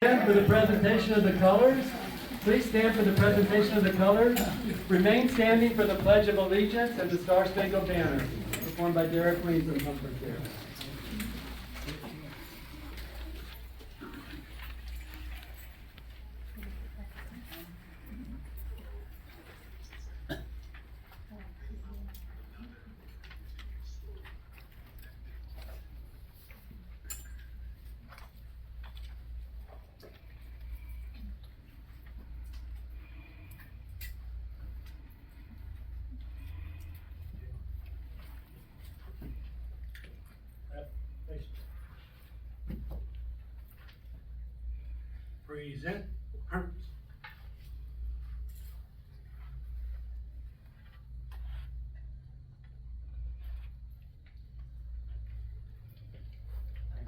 Stand for the presentation of the colors. Please stand for the presentation of the colors. Remain standing for the Pledge of Allegiance and the Star Spangled Banner, performed by Derek Weems and Comfort Care. Present. I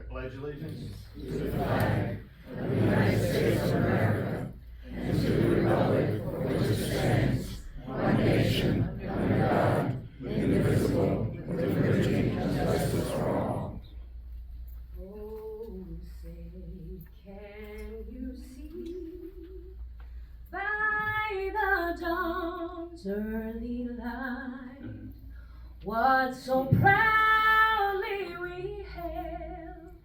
pledge allegiance to the flag of the United States of America and to the republic for which it stands, one nation, under God, indivisible, with liberty and justice for all. Oh, say, can you see by the dawn's early light what so proudly we hailed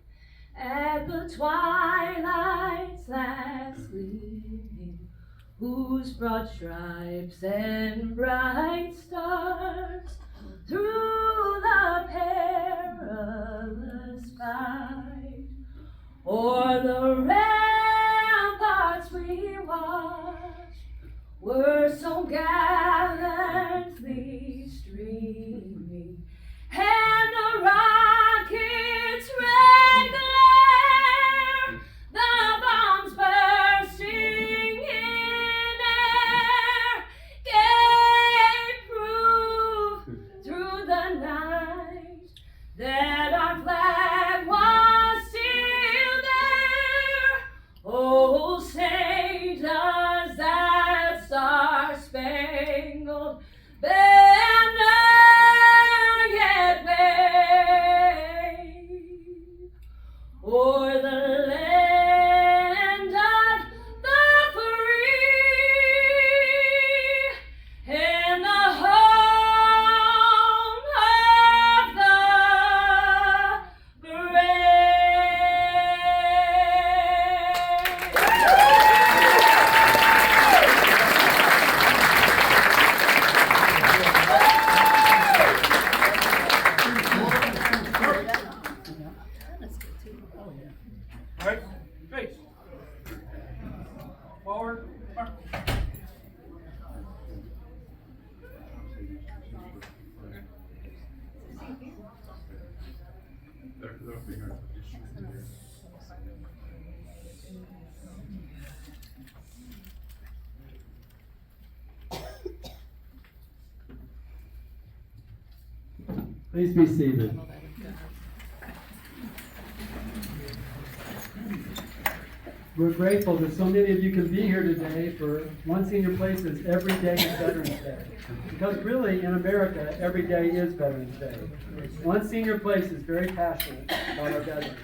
at the twilight's last gleaming, whose broad stripes and bright stars through the perilous fight o'er the ramparts we watched were so gallantly streaming, and the rocket's red glare, the bombs bursting in air, gave proof through the night that our flag was still there. Oh, say does that star-spangled banner yet wave o'er the land of the free and the home of the All right, face. Forward. Mark. Please be seated. We're grateful that so many of you can be here today for One Senior Place's Every Day is Veterans Day. Because really, in America, every day is Veterans Day. One Senior Place is very passionate about our veterans.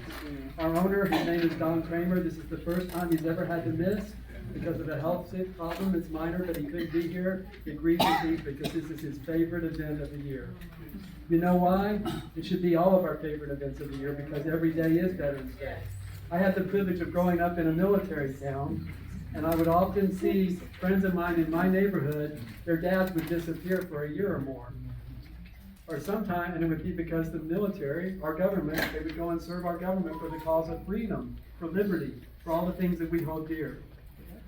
Our owner, his name is Don Kramer, this is the first time he's ever had to miss because of a health sick problem. It's minor, but he couldn't be here. It grieves me deep because this is his favorite event of the year. You know why? It should be all of our favorite events of the year because every day is Veterans Day. I had the privilege of growing up in a military town, and I would often see friends of mine in my neighborhood, their dads would disappear for a year or more. Or sometime, and it would be because the military, our government, they would go and serve our government for the cause of freedom, for liberty, for all the things that we hold dear.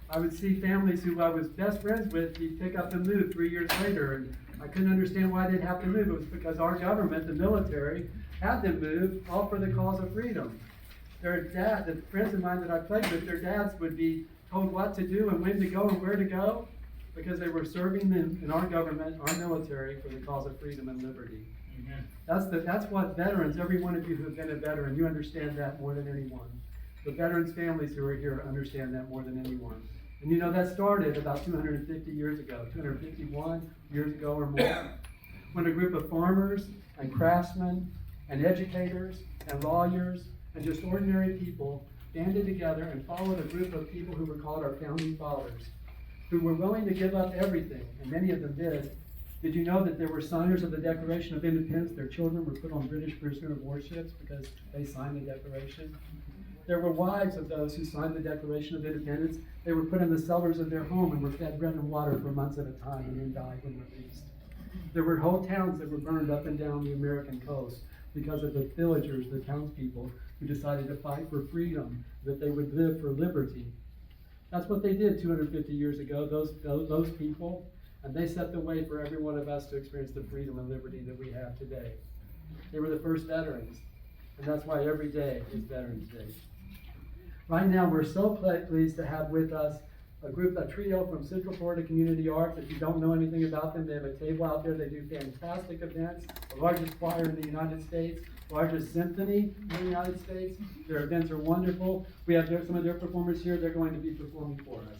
I would see families who I was best friends with, he'd pick up and move 3 years later, and I couldn't understand why they'd have to move. It was because our government, the military, had them move, all for the cause of freedom. Their dad, the friends of mine that I played with, their dads would be told what to do and when to go and where to go because they were serving in our government, our military, for the cause of freedom and liberty. Amen. That's what veterans, every one of you who have been a veteran, you understand that more than anyone. The veterans' families who are here understand that more than anyone. And you know, that started about 250 years ago, 251 years ago or more, when a group of farmers and craftsmen and educators and lawyers and just ordinary people banded together and followed a group of people who were called our founding fathers, who were willing to give up everything, and many of them did. Did you know that there were signers of the Declaration of Independence? Their children were put on British prisoner of war ships because they signed the Declaration. There were wives of those who signed the Declaration of Independence. They were put in the cellars of their home and were fed bread and water for months at a time and then died when released. There were whole towns that were burned up and down the American coast because of the villagers, the townspeople, who decided to fight for freedom, that they would live for liberty. That's what they did 250 years ago, those people, and they set the way for every one of us to experience the freedom and liberty that we have today. They were the first veterans, and that's why every day is Veterans Day. Right now, we're so pleased to have with us a trio from Central Florida Community Arts. If you don't know anything about them, they have a table out there. They do fantastic events, the largest choir in the United States, largest symphony in the United States. Their events are wonderful. We have some of their performers here. They're going to be performing for us.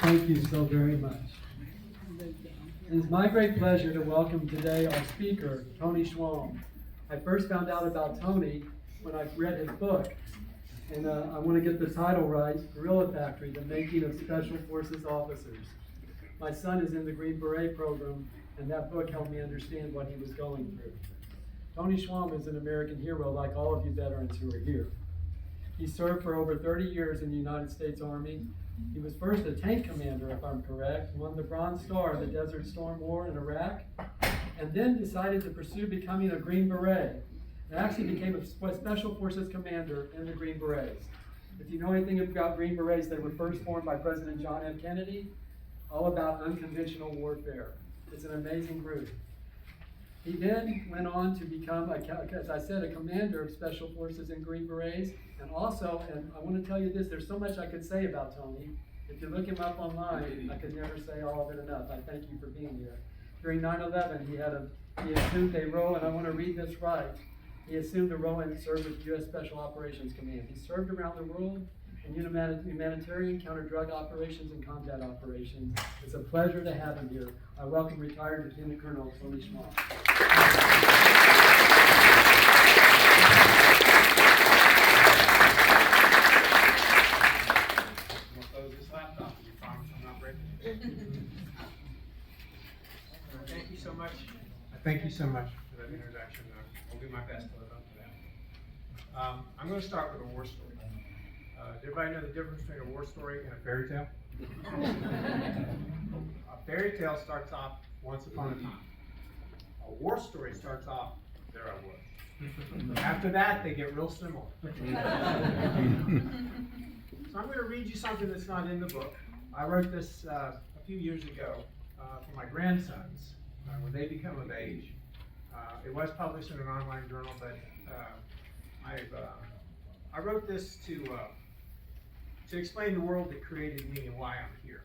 Thank you so very much. It is my great pleasure to welcome today our speaker, Tony Schwalm. I first found out about Tony when I read his book, and I want to get the title right, Guerrilla Factory, The Making of Special Forces Officers. My son is in the Green Beret program, and that book helped me understand what he was going through. Tony Schwalm is an American hero like all of you veterans who are here. He served for over 30 years in the United States Army. He was first a tank commander, if I'm correct, won the Bronze Star in the Desert Storm War in Iraq, and then decided to pursue becoming a Green Beret, and actually became a Special Forces commander in the Green Berets. If you know anything about Green Berets, they were first formed by President John F. Kennedy, all about unconventional warfare. It's an amazing group. He then went on to become, as I said, a commander of Special Forces in Green Berets, and also, and I want to tell you this, there's so much I could say about Tony. If you look him up online, I could never say all of it enough. I thank you for being here. During 9/11, he assumed a role, and I want to read this right. He assumed a role and served with U.S. Special Operations Command. He served around the world in humanitarian, counter-drug operations, and combat operations. It's a pleasure to have him here. I welcome retired Lieutenant Colonel Tony Schwalm. Thank you so much. Thank you so much for that introduction. I'll do my best to live up to that. I'm going to start with a war story. Does everybody know the difference between a war story and a fairy tale? A fairy tale starts off once upon a time. a war story starts off, there I was. After that, they get real similar. So I'm going to read you something that's not in the book. I wrote this a few years ago for my grandsons when they become of age. It was published in an online journal, but I wrote this to explain the world that created me and why I'm here.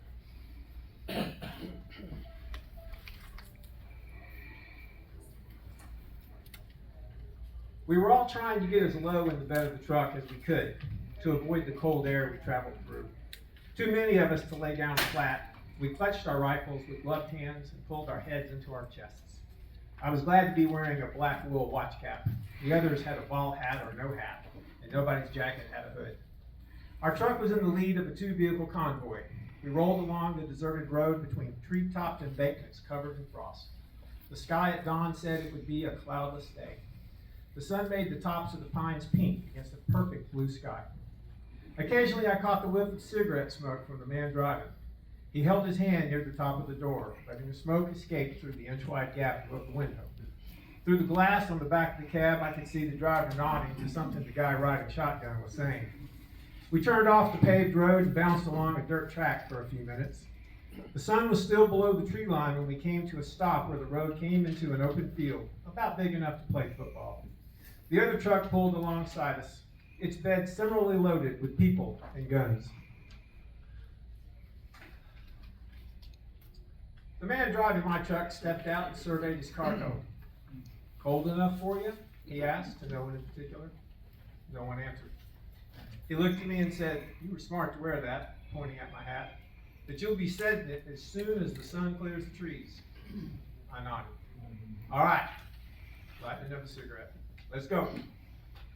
We were all trying to get as low in the bed of the truck as we could to avoid the cold air we traveled through. Too many of us to lay down flat. We clutched our rifles with gloved hands and pulled our heads into our chests. I was glad to be wearing a black wool watch cap. The others had a ball hat or no hat, and nobody's jacket had a hood. Our truck was in the lead of a two-vehicle convoy. We rolled along the deserted road between tree-topped embankments covered in frost. The sky at dawn said it would be a cloudless day. The sun made the tops of the pines pink against a perfect blue sky. Occasionally, I caught the whiff of cigarette smoke from the man driving. He held his hand near the top of the door, letting the smoke escape through the inch-wide gap above the window. Through the glass on the back of the cab, I could see the driver nodding to something the guy riding shotgun was saying. We turned off the paved road and bounced along a dirt track for a few minutes. The sun was still below the tree line when we came to a stop where the road came into an open field, about big enough to play football. The other truck pulled alongside us, its bed similarly loaded with people and guns. The man driving my truck stepped out and surveyed his cargo. Cold enough for you? He asked, to no one in particular. No one answered. He looked at me and said, "You were smart to wear that," pointing at my hat, "but you'll be setting it as soon as the sun clears the trees." I nodded. "All right," lighting another cigarette. "Let's go."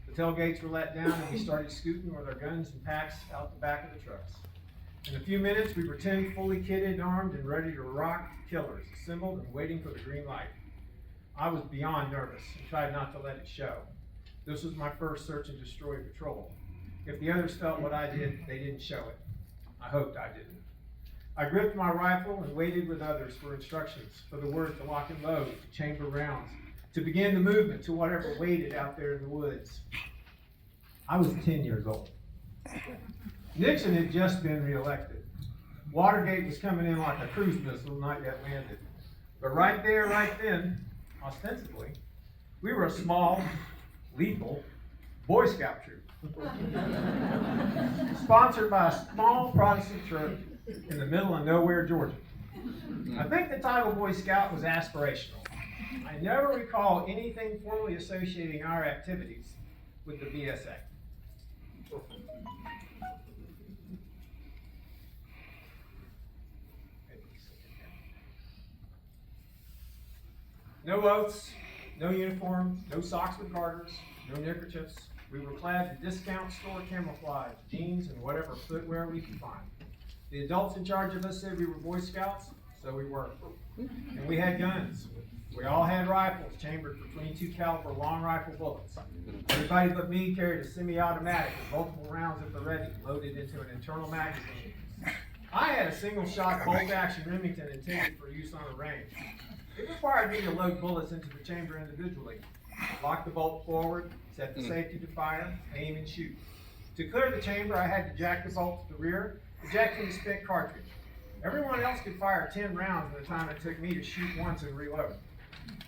The tailgates were let down and we started scooting with our guns and packs out the back of the trucks. In a few minutes, we were 10 fully kitted, armed, and ready to rock killers, assembled and waiting for the green light. I was beyond nervous and tried not to let it show. This was my first search and destroy patrol. If the others felt what I did, they didn't show it. I hoped I didn't. I gripped my rifle and waited with others for instructions, for the word to lock and load, to chamber rounds, to begin the movement to whatever waited out there in the woods. I was 10 years old. Nixon had just been reelected. Watergate was coming in like a cruise missile not yet landed. But right there, right then, ostensibly, we were a small, lethal Boy Scout troop. Sponsored by a small Protestant church in the middle of nowhere, Georgia. I think the title Boy Scout was aspirational. I never recall anything formally associating our activities with the BSA. No oaths, no uniforms, no socks with garters, no neckerchiefs. We were clad in discount store camouflage, jeans, and whatever footwear we could find. The adults in charge of us said we were Boy Scouts, so we were. And we had guns. We all had rifles chambered for .22 caliber long rifle bullets. Everybody but me carried a semi-automatic with multiple rounds at the ready, loaded into an internal magazine. I had a single-shot bolt-action Remington intended for use on a range. It required me to load bullets into the chamber individually, lock the bolt forward, set the safety to fire, aim and shoot. To clear the chamber, I had to jack the bolt to the rear, ejecting the spent cartridge. Everyone else could fire 10 rounds in the time it took me to shoot once and reload.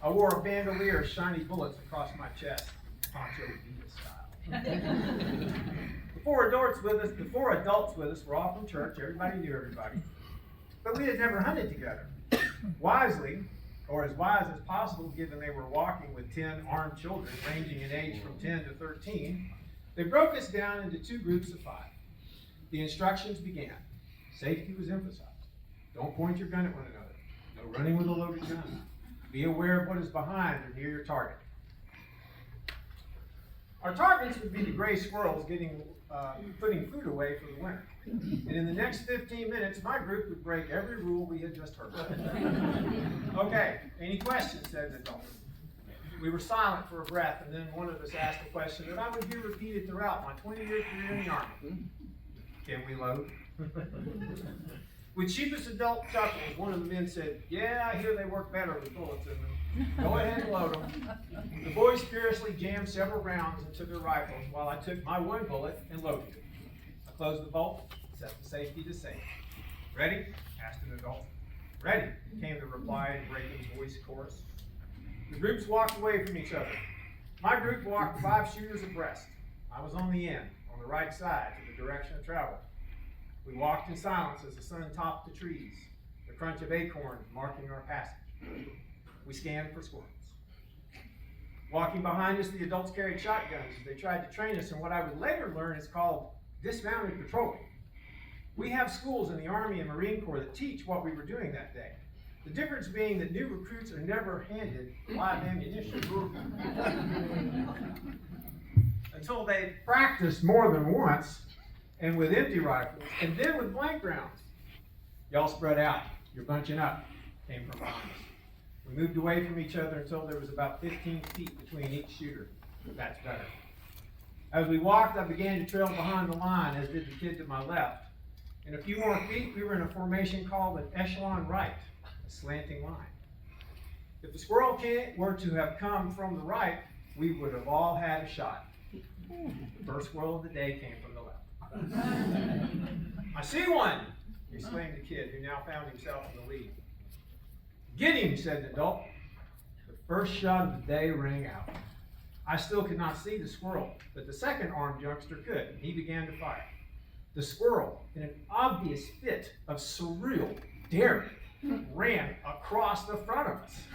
I wore a bandolier of shiny bullets across my chest, Pancho Villa style. Before adults with us were all from church, everybody knew everybody. But we had never hunted together. Wisely, or as wise as possible given they were walking with 10 armed children ranging in age from 10 to 13, they broke us down into 2 groups of 5. The instructions began. Safety was emphasized. Don't point your gun at one another. No running with a loaded gun. Be aware of what is behind or near your target. Our targets would be the gray squirrels putting food away for the winter. And in the next 15 minutes, my group would break every rule we had just heard. Okay, any questions, said an adult. We were silent for a breath, and then one of us asked a question that I would hear repeated throughout my 20-year career in the Army. Can we load? With sheepish adult chuckles, one of the men said, "Yeah, I hear they work better with bullets in them. Go ahead and load them." The boys furiously jammed several rounds into their rifles while I took my one bullet and loaded it. I closed the bolt, set the safety to safe. "Ready?" asked an adult. "Ready," came the reply in breaking voice chorus. The groups walked away from each other. My group walked 5 shooters abreast. I was on the end, on the right side, to the direction of travel. We walked in silence as the sun topped the trees, the crunch of acorns marking our passage. We scanned for squirrels. Walking behind us, the adults carried shotguns as they tried to train us in what I would later learn is called dismounted patrolling. We have schools in the Army and Marine Corps that teach what we were doing that day. The difference being that new recruits are never handed live ammunition until they practiced more than once, and with empty rifles, and then with blank rounds. "Y'all spread out, you're bunching up," came from behind us. We moved away from each other until there was about 15 feet between each shooter. That's better. As we walked, I began to trail behind the line, as did the kid to my left. In a few more feet, we were in a formation called an echelon right, a slanting line. If the squirrel were to have come from the right, we would have all had a shot. The first squirrel of the day came from the left. "I see one!" exclaimed the kid, who now found himself in the lead. "Get him," said the adult. The first shot of the day rang out. I still could not see the squirrel, but the second armed youngster could, and he began to fire. The squirrel, in an obvious fit of surreal daring, ran across the front of us,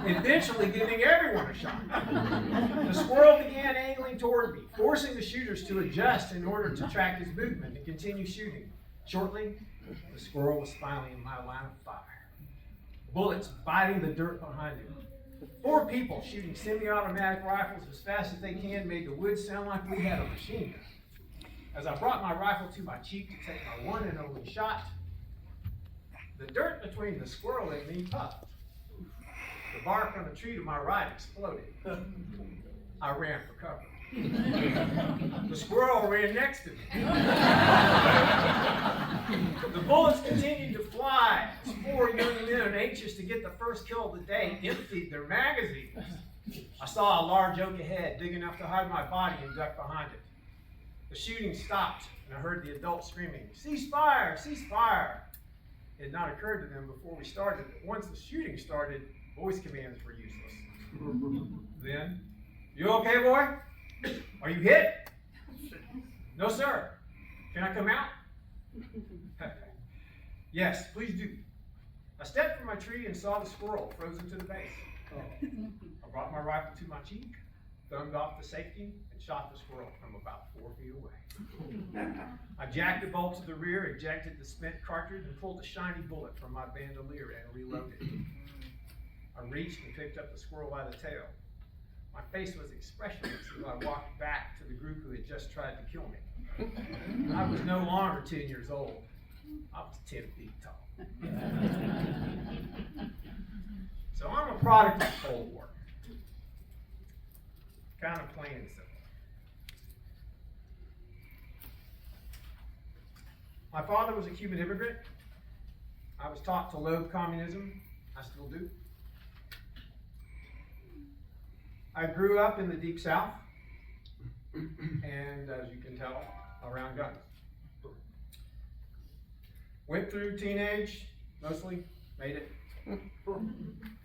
eventually giving everyone a shot. The squirrel began angling toward me, forcing the shooters to adjust in order to track his movement and continue shooting. Shortly, the squirrel was finally in my line of fire, bullets biting the dirt behind him. 4 people shooting semi-automatic rifles as fast as they can made the woods sound like we had a machine gun. As I brought my rifle to my cheek to take my one and only shot, the dirt between the squirrel and me puffed. The bark on the tree to my right exploded. I ran for cover. The squirrel ran next to me. The bullets continued to fly as 4 young men, anxious to get the first kill of the day, emptied their magazines. I saw a large oak ahead, big enough to hide my body, and ducked behind it. The shooting stopped, and I heard the adults screaming, "Cease fire! Cease fire!" It had not occurred to them before we started that once the shooting started, voice commands were useless. Then, "You okay, boy? Are you hit?" "No, sir. Can I come out?" "Yes, please do." I stepped from my tree and saw the squirrel frozen to the base. I brought my rifle to my cheek, thumbed off the safety, and shot the squirrel from about 4 feet away. I jacked the bolt to the rear, ejected the spent cartridge, and pulled a shiny bullet from my bandolier and reloaded. I reached and picked up the squirrel by the tail. My face was expressionless as I walked back to the group who had just tried to kill me. I was no longer 10 years old. I was 10 feet tall. So I'm a product of the Cold War. Kind of plain and simple. My father was a Cuban immigrant. I was taught to loathe communism. I still do. I grew up in the Deep South, and as you can tell, around guns. Went through teenage, mostly, made it.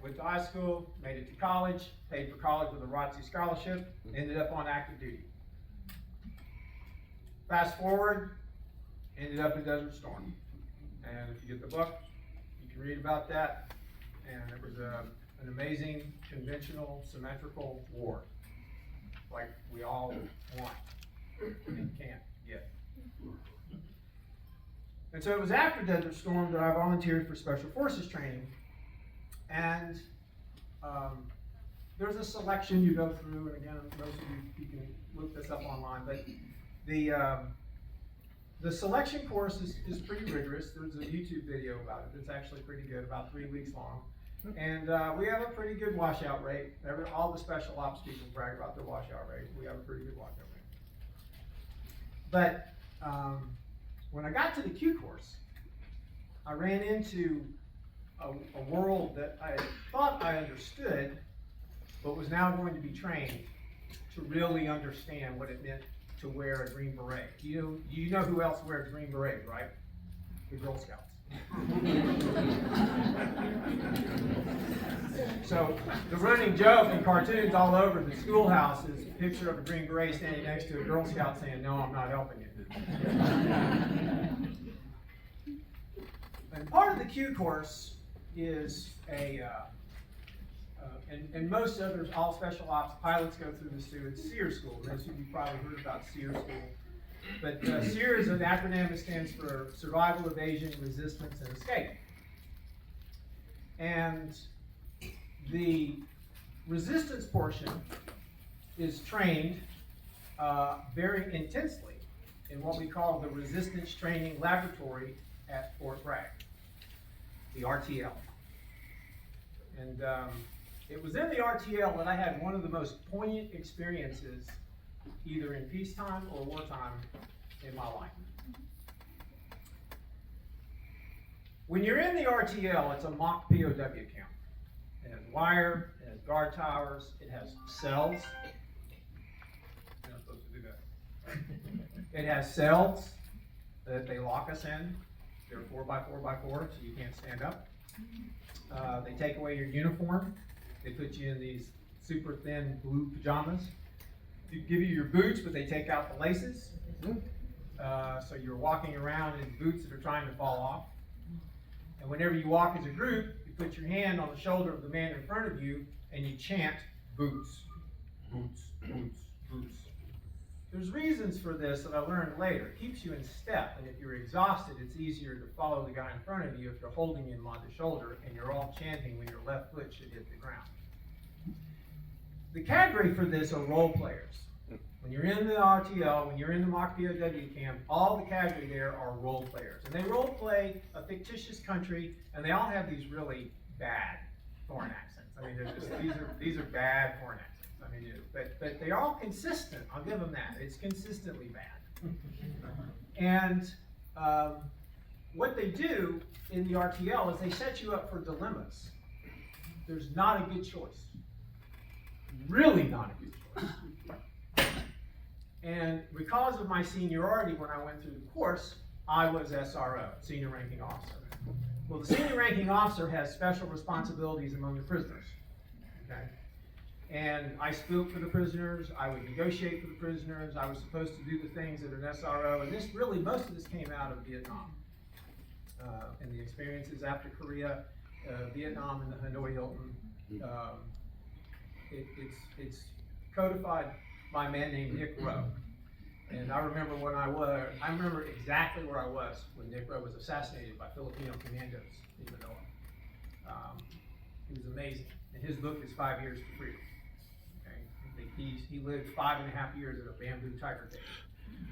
Went to high school, made it to college, paid for college with a ROTC scholarship, ended up on active duty. Fast forward, ended up in Desert Storm. And if you get the book, you can read about that. And it was an amazing, conventional, symmetrical war, like we all want and can't get. And so it was after Desert Storm that I volunteered for Special Forces training. And there's a selection you go through, and again, most of you can look this up online, but the selection course is pretty rigorous. There's a YouTube video about it that's actually pretty good, about 3 weeks long. And we have a pretty good washout rate. All the special ops people brag about their washout rate. We have a pretty good washout rate. But when I got to the Q course, I ran into a world that I thought I understood, but was now going to be trained to really understand what it meant to wear a green beret. You know who else wears green berets, right? The Girl Scouts. So the running joke in cartoons all over the schoolhouse is a picture of a green beret standing next to a Girl Scout saying, "No, I'm not helping you." And part of the Q course is and most others, all special ops pilots go through this too. It's SEER school. Most of you probably heard about SEER school. But SEER is an acronym that stands for Survival, Evasion, Resistance, and Escape. And the resistance portion is trained very intensely in what we call the Resistance Training Laboratory at Fort Bragg, the RTL. And it was in the RTL that I had one of the most poignant experiences, either in peacetime or wartime, in my life. When you're in the RTL, it's a mock POW camp. It has wire, it has guard towers, it has cells. You're not supposed to do that. It has cells that they lock us in. They're 4x4x4, so you can't stand up. They take away your uniform. They put you in these super thin blue pajamas. They give you your boots, but they take out the laces. So you're walking around in boots that are trying to fall off. And whenever you walk as a group, you put your hand on the shoulder of the man in front of you and you chant, "Boots, boots, boots, boots." There's reasons for this that I learned later. It keeps you in step, and if you're exhausted, it's easier to follow the guy in front of you if you're holding him on the shoulder and you're all chanting when your left foot should hit the ground. The cadre for this are role players. When you're in the RTL, when you're in the mock POW camp, all the cadre there are role players. And they role play a fictitious country, and they all have these really bad foreign accents. I mean, these are bad foreign accents. I mean, but they're all consistent. I'll give them that. It's consistently bad. And what they do in the RTL is they set you up for dilemmas. There's not a good choice. Really not a good choice. And because of my seniority when I went through the course, I was SRO, Senior Ranking Officer. Well, the Senior Ranking Officer has special responsibilities among the prisoners. Okay? And I spoke for the prisoners, I would negotiate for the prisoners, I was supposed to do the things that an SRO, and most of this came out of Vietnam. And the experiences after Korea, Vietnam and the Hanoi Hilton, it's codified by a man named Nick Rowe. And I remember exactly where I was when Nick Rowe was assassinated by Filipino commandos in Manila. He was amazing. And his book is 5 Years to Freedom. Okay? He lived 5.5 years in a bamboo tiger cage.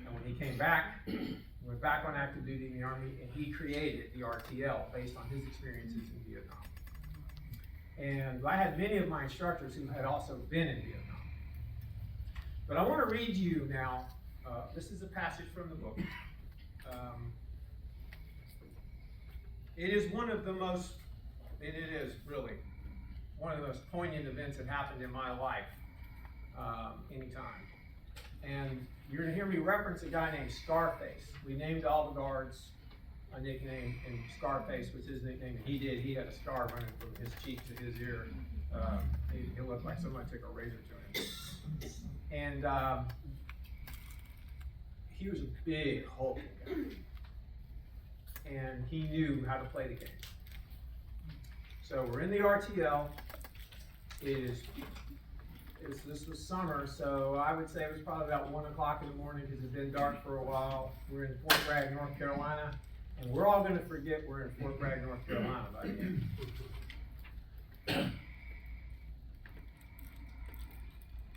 And when he came back, he went back on active duty in the Army, and he created the RTL based on his experiences in Vietnam. And I had many of my instructors who had also been in Vietnam. But I want to read you now, this is a passage from the book. It is one of the most, and it is really one of the most poignant events that happened in my life anytime. And you're going to hear me reference a guy named Scarface. We named all the guards a nickname, and Scarface was his nickname, and he had a scar running from his cheek to his ear. He looked like somebody took a razor to him. And he was a big hulking guy. And he knew how to play the game. So we're in the RTL. This was summer, so I would say it was probably about 1 o'clock in the morning because it had been dark for a while. We're in Fort Bragg, North Carolina, and we're all going to forget we're in Fort Bragg, North Carolina by the end.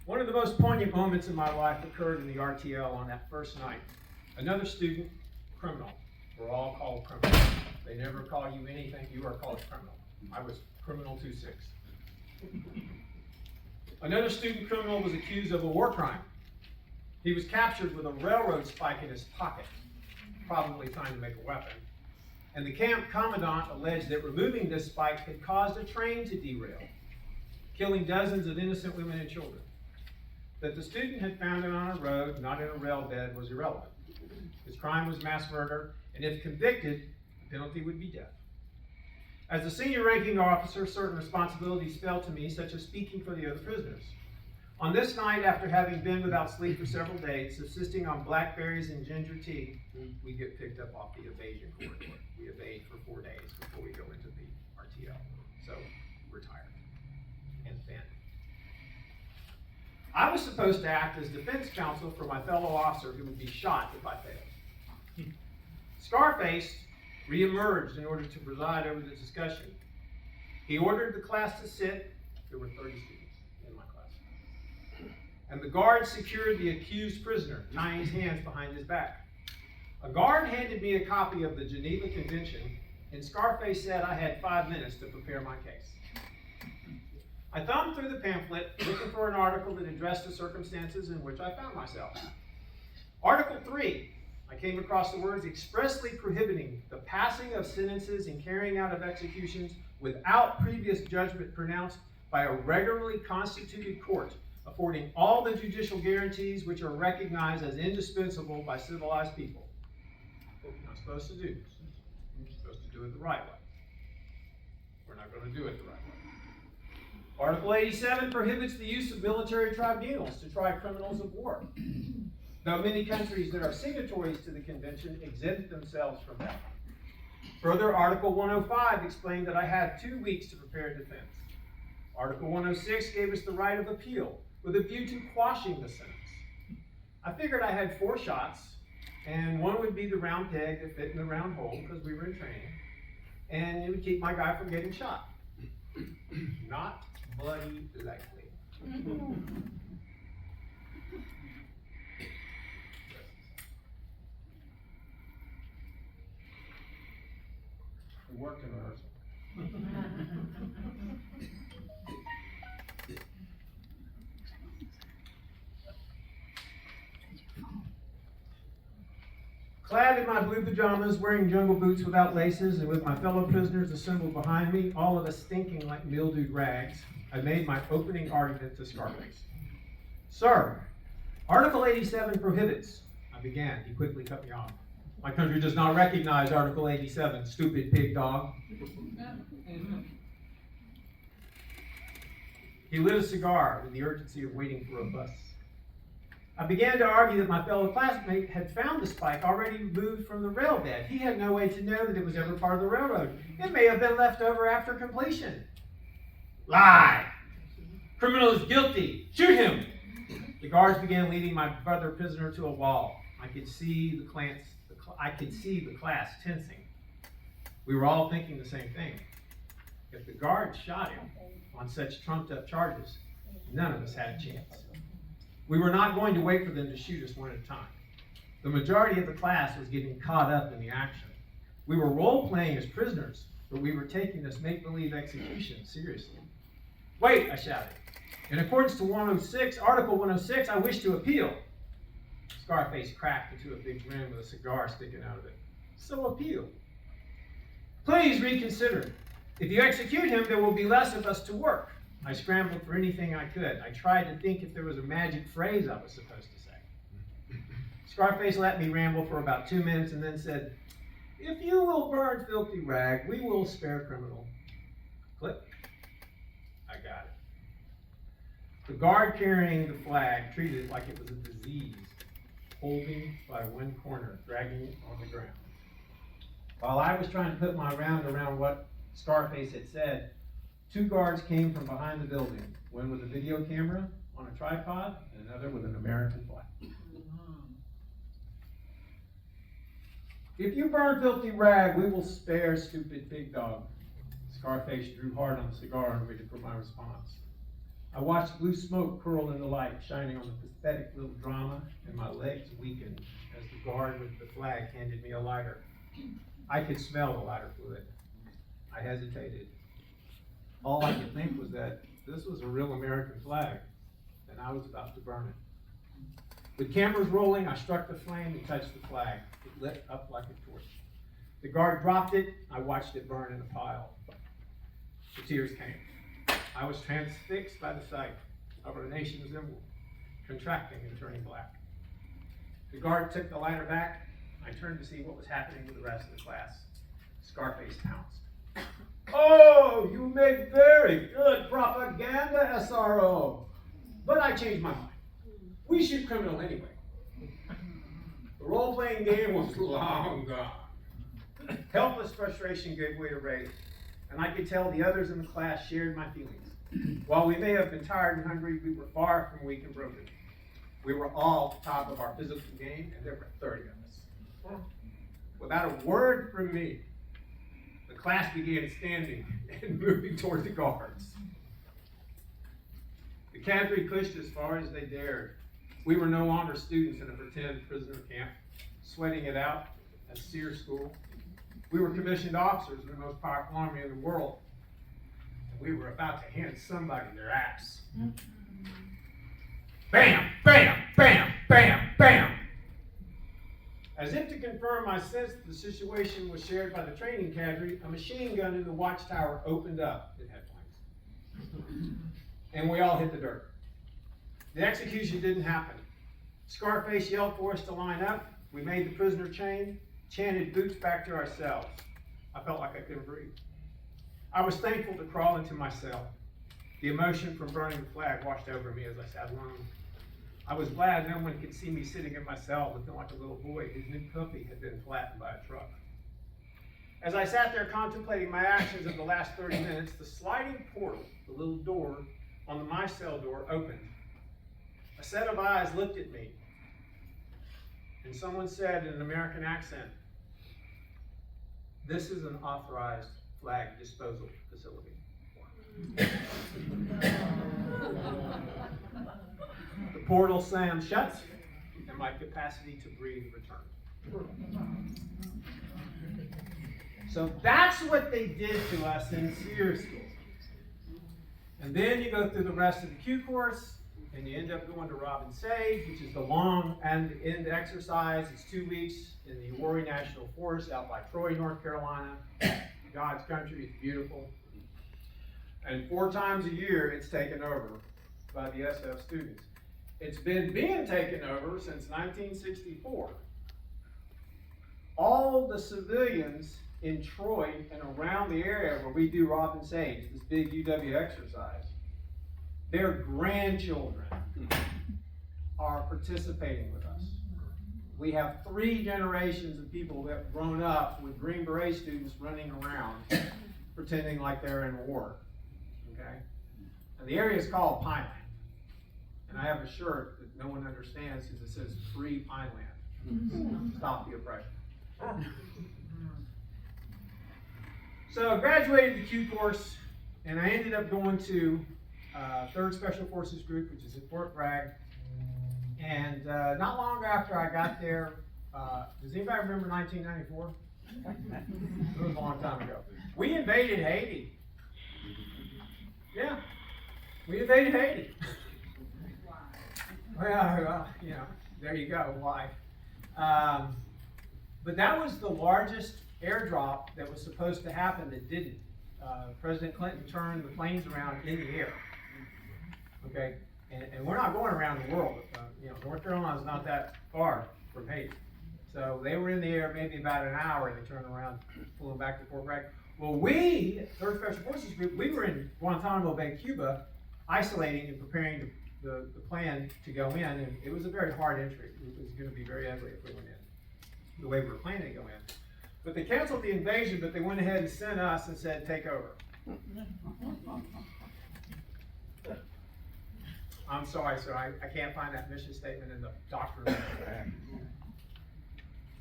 One of the most poignant moments in my life occurred in the RTL on that first night. Another student, criminal. We're all called criminal. They never call you anything, you are called criminal. I was criminal 2-6. Another student criminal was accused of a war crime. He was captured with a railroad spike in his pocket, probably trying to make a weapon. and the camp commandant alleged that removing this spike had caused a train to derail, killing dozens of innocent women and children. That the student had found it on a road, not in a rail bed, was irrelevant. His crime was mass murder, and if convicted, the penalty would be death. As the senior ranking officer, certain responsibilities fell to me, such as speaking for the other prisoners. On this night, after having been without sleep for several days, subsisting on blackberries and ginger tea, we get picked up off the evasion corridor. We evade for 4 days before we go into the RTO. So we're tired and thin. I was supposed to act as defense counsel for my fellow officer who would be shot if I failed. Scarface reemerged in order to preside over the discussion. He ordered the class to sit. There were 30 students in my class. And the guard secured the accused prisoner, tying his hands behind his back. A guard handed me a copy of the Geneva Convention, and Scarface said I had 5 minutes to prepare my case. I thumbed through the pamphlet, looking for an article that addressed the circumstances in which I found myself. Article 3. I came across the words expressly prohibiting the passing of sentences and carrying out of executions without previous judgment pronounced by a regularly constituted court, affording all the judicial guarantees which are recognized as indispensable by civilized people. What we're not supposed to do. We're supposed to do it the right way. We're not going to do it the right way. Article 87 prohibits the use of military tribunals to try criminals of war. Though many countries that are signatories to the convention exempt themselves from that. Further, Article 105 explained that I had 2 weeks to prepare a defense. Article 106 gave us the right of appeal with a view to quashing the sentence. I figured I had 4 shots, and one would be the round peg that fit in the round hole because we were in training, and it would keep my guy from getting shot. Not bloody likely. We worked in rehearsal. Clad in my blue pajamas, wearing jungle boots without laces, and with my fellow prisoners assembled behind me, all of us stinking like mildewed rags, I made my opening argument to Scarface. Sir, Article 87 prohibits, I began. He quickly cut me off. My country does not recognize Article 87, stupid pig dog. He lit a cigar with the urgency of waiting for a bus. I began to argue that my fellow classmate had found the spike already removed from the rail bed. He had no way to know that it was ever part of the railroad. It may have been left over after completion. Lie! Criminal is guilty. Shoot him! The guards began leading my brother prisoner to a wall. I could see the class tensing. We were all thinking the same thing. If the guards shot him on such trumped up charges, none of us had a chance. We were not going to wait for them to shoot us one at a time. The majority of the class was getting caught up in the action. We were role-playing as prisoners, but we were taking this make-believe execution seriously. Wait, I shouted. In accordance to Article 106, I wish to appeal. Scarface cracked into a big grin with a cigar sticking out of it. So appeal. Please reconsider. If you execute him, there will be less of us to work. I scrambled for anything I could. I tried to think if there was a magic phrase I was supposed to say. Scarface let me ramble for about 2 minutes and then said, "If you will burn filthy rag, we will spare criminal." Click. I got it. The guard carrying the flag treated it like it was a disease, holding by one corner, dragging it on the ground. While I was trying to put my round around what Scarface had said, 2 guards came from behind the building, one with a video camera on a tripod and another with an American flag. "If you burn filthy rag, we will spare stupid pig dog." Scarface drew hard on the cigar and waited for my response. I watched blue smoke curl in the light, shining on the pathetic little drama, and my legs weakened as the guard with the flag handed me a lighter. I could smell the lighter fluid. I hesitated. All I could think was that this was a real American flag, and I was about to burn it. With cameras rolling, I struck the flame and touched the flag. It lit up like a torch. The guard dropped it. I watched it burn in a pile. The tears came. I was transfixed by the sight of our nation's emblem contracting and turning black. The guard took the lighter back. I turned to see what was happening with the rest of the class. Scarface pounced. "Oh, you make very good propaganda, SRO." But I changed my mind. We shoot criminal anyway. The role-playing game was long gone. Helpless frustration gave way to rage, and I could tell the others in the class shared my feelings. While we may have been tired and hungry, we were far from weak and broken. We were all top of our physical game, and there were 30 of us. Without a word from me, the class began standing and moving toward the guards. The cadre pushed as far as they dared. We were no longer students in a pretend prisoner camp, sweating it out at SEER school. We were commissioned officers of the most powerful army in the world. And we were about to hand somebody their axe. Bam, bam, bam, bam, bam. As if to confirm my sense that the situation was shared by the training cadre, a machine gun in the watchtower opened up. It had flames. And we all hit the dirt. The execution didn't happen. Scarface yelled for us to line up. We made the prisoner chain, chanted boots back to our cells. I felt like I couldn't breathe. I was thankful to crawl into my cell. The emotion from burning the flag washed over me as I sat alone. I was glad no one could see me sitting in my cell looking like a little boy whose new puppy had been flattened by a truck. As I sat there contemplating my actions of the last 30 minutes, the sliding portal, the little door on my cell door, opened. A set of eyes looked at me, and someone said in an American accent, "This is an authorized flag disposal facility." The portal slammed shut, and my capacity to breathe returned. So that's what they did to us in SEER school. And then you go through the rest of the Q course, and you end up going to Robin Sage, which is the long and end exercise. It's 2 weeks in the Uwharrie National Forest out by Troy, North Carolina. God's country, it's beautiful. And 4 times a year, it's taken over by the SF students. It's been being taken over since 1964. All the civilians in Troy and around the area where we do Robin Sage, this big UW exercise, their grandchildren are participating with us. We have 3 generations of people that have grown up with Green Beret students running around pretending like they're in war. Okay? And the area is called Pineland. And I have a shirt that no one understands because it says Free Pineland. Stop the oppression. So I graduated the Q course, and I ended up going to 3rd Special Forces Group, which is at Fort Bragg. And not long after I got there, does anybody remember 1994? It was a long time ago. We invaded Haiti. Yeah, we invaded Haiti. Well, you know, there you go, why. But that was the largest airdrop that was supposed to happen that didn't. President Clinton turned the planes around in the air. Okay, and we're not going around the world. You know, North Carolina is not that far from Haiti. So they were in the air maybe about an hour, and they turned around, flew back to Fort Bragg. Well, we, 3rd Special Forces Group, we were in Guantanamo Bay, Cuba, isolating and preparing the plan to go in, and it was a very hard entry. It was going to be very ugly if we went in, the way we were planning to go in. But they canceled the invasion, but they went ahead and sent us and said, take over. I'm sorry, sir, I can't find that mission statement in the doctrine.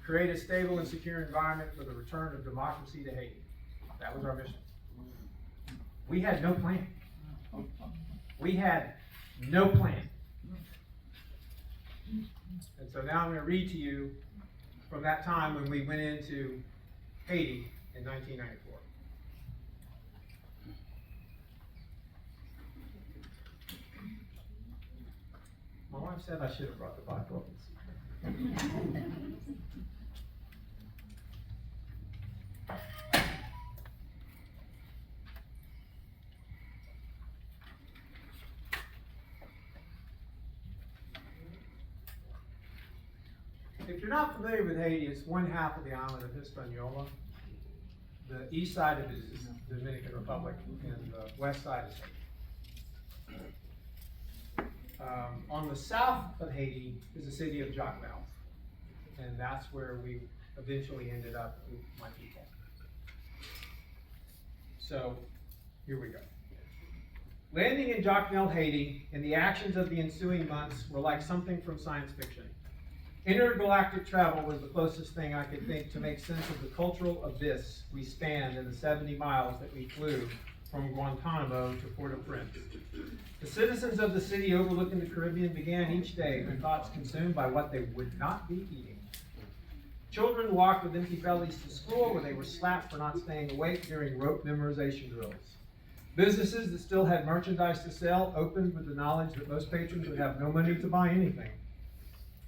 Create a stable and secure environment for the return of democracy to Haiti. That was our mission. We had no plan. We had no plan. And so now I'm going to read to you from that time when we went into Haiti in 1994. My wife said I should have brought the Bible. If you're not familiar with Haiti, it's one half of the island of Hispaniola. The east side of it is the Dominican Republic, and the west side is Haiti. On the south of Haiti is the city of Jacmel, and that's where we eventually ended up with my people. So, here we go. Landing in Jacmel, Haiti, and the actions of the ensuing months were like something from science fiction. Intergalactic travel was the closest thing I could think to make sense of the cultural abyss we spanned in the 70 miles that we flew from Guantanamo to Port-au-Prince. The citizens of the city overlooking the Caribbean began each day with thoughts consumed by what they would not be eating. Children walked with empty bellies to school, where they were slapped for not staying awake during rote memorization drills. Businesses that still had merchandise to sell opened with the knowledge that most patrons would have no money to buy anything.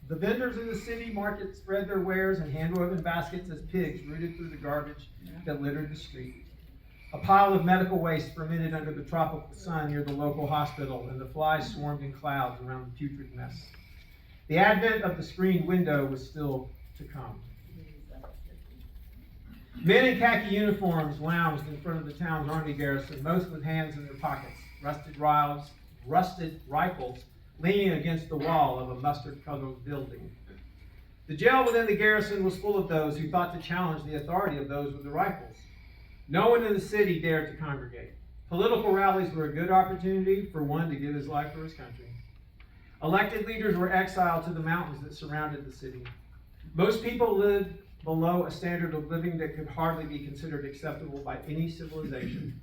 The vendors in the city market spread their wares in hand-woven baskets as pigs rooted through the garbage that littered the street. A pile of medical waste fermented under the tropical sun near the local hospital, and the flies swarmed in clouds around the putrid mess. The advent of the screened window was still to come. Men in khaki uniforms lounged in front of the town's army garrison, most with hands in their pockets, rusted rifles leaning against the wall of a mustard-colored building. The jail within the garrison was full of those who thought to challenge the authority of those with the rifles. No one in the city dared to congregate. Political rallies were a good opportunity for one to give his life for his country. Elected leaders were exiled to the mountains that surrounded the city. Most people lived below a standard of living that could hardly be considered acceptable by any civilization.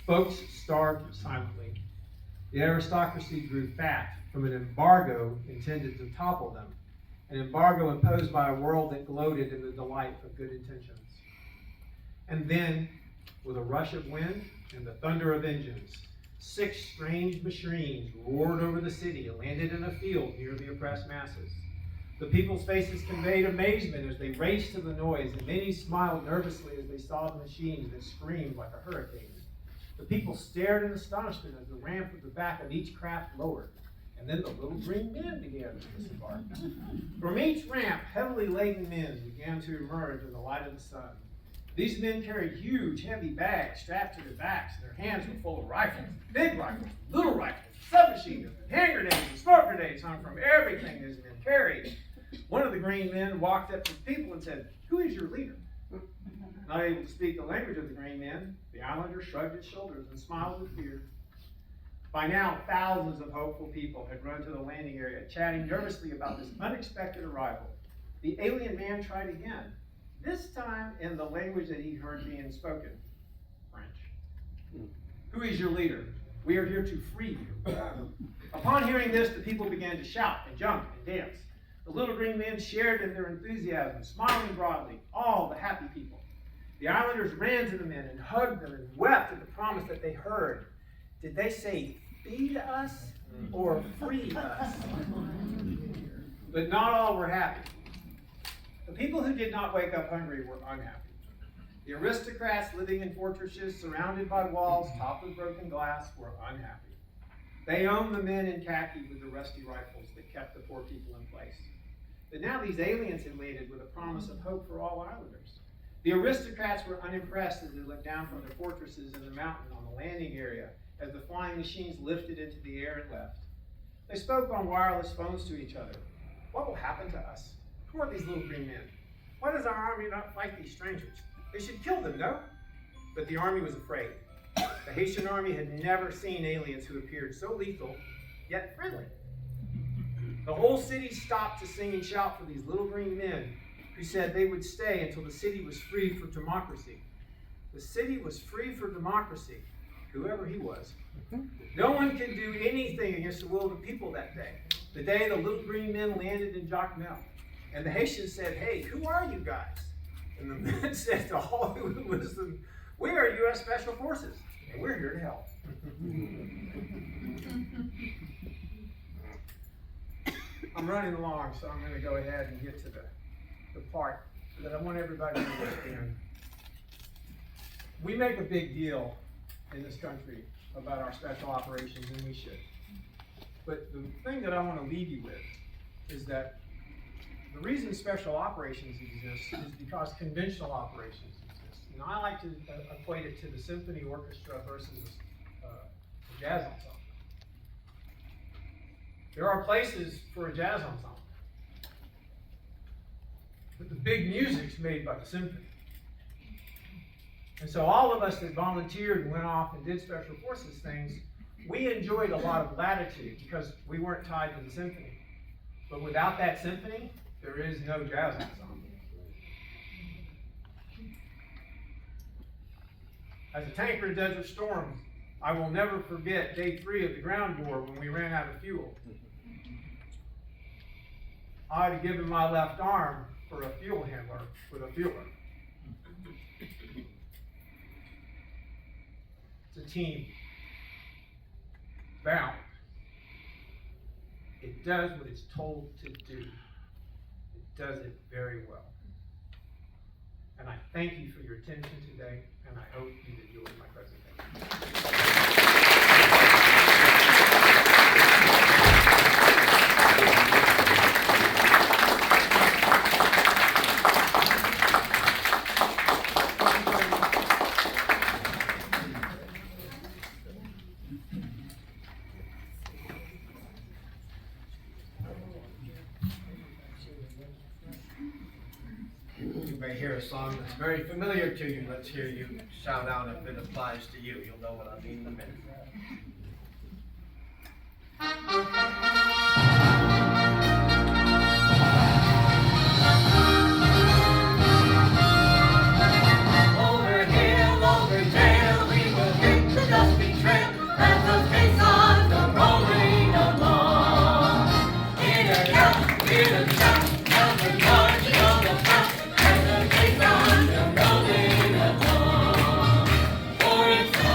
Folks starved silently. The aristocracy grew fat from an embargo intended to topple them, an embargo imposed by a world that gloated in the delight of good intentions. And then, with a rush of wind and the thunder of engines, 6 strange machines roared over the city and landed in a field near the oppressed masses. The people's faces conveyed amazement as they raced to the noise, and many smiled nervously as they saw the machines that screamed like a hurricane. The people stared in astonishment as the ramp at the back of each craft lowered, and then the little green men began to disembark. From each ramp, heavily laden men began to emerge in the light of the sun. These men carried huge, heavy bags strapped to their backs, and their hands were full of rifles, big rifles, little rifles, submachine guns, hand grenades, and smoke grenades hung from everything these men carried. One of the green men walked up to the people and said, "Who is your leader?" Not able to speak the language of the green men, the islander shrugged his shoulders and smiled with fear. By now, thousands of hopeful people had run to the landing area, chatting nervously about this unexpected arrival. The alien man tried again, this time in the language that he heard being spoken, French. "Who is your leader? We are here to free you." Upon hearing this, the people began to shout and jump and dance. The little green men shared in their enthusiasm, smiling broadly, all the happy people. The islanders ran to the men and hugged them and wept at the promise that they heard. Did they say, "Feed us" or "free us"? But not all were happy. The people who did not wake up hungry were unhappy. The aristocrats living in fortresses surrounded by walls topped with broken glass were unhappy. They owned the men in khaki with the rusty rifles that kept the poor people in place. But now these aliens had landed with a promise of hope for all islanders. The aristocrats were unimpressed as they looked down from their fortresses in the mountain on the landing area as the flying machines lifted into the air and left. They spoke on wireless phones to each other. What will happen to us? Who are these little green men? Why does our army not fight these strangers? They should kill them, no? But the army was afraid. The Haitian army had never seen aliens who appeared so lethal, yet friendly. The whole city stopped to sing and shout for these little green men who said they would stay until the city was free for democracy. The city was free for democracy, whoever he was. No one could do anything against the will of the people that day, the day the little green men landed in Jacmel. And the Haitians said, "Hey, who are you guys?" And the men said to all who would listen, "We are U.S. Special Forces, and we're here to help." I'm running along, so I'm going to go ahead and get to the part that I want everybody to understand. We make a big deal in this country about our special operations, and we should. But the thing that I want to leave you with is that The reason special operations exist is because conventional operations exist. You know, I like to equate it to the symphony orchestra versus a jazz ensemble. There are places for a jazz ensemble, but the big music's made by the symphony. And so all of us that volunteered and went off and did special forces things, we enjoyed a lot of latitude because we weren't tied to the symphony. But without that symphony, there is no jazz ensemble. As a tanker in Desert Storm, I will never forget day 3 of the ground war when we ran out of fuel. I had given my left arm for a fuel handler with a fueler. It's a team bound. It does what it's told to do. It does it very well. And I thank you for your attention today, and I hope you enjoyed my presentation. You may hear a song that's very familiar to you. Let's hear you shout out if it applies to you. You'll know what I mean in a minute. Over hill, over dale, we will hit the dusty trail, and those caissons go rolling along. In a yell, in a shout, and the marching of the pack, and the caissons go rolling along. For it's I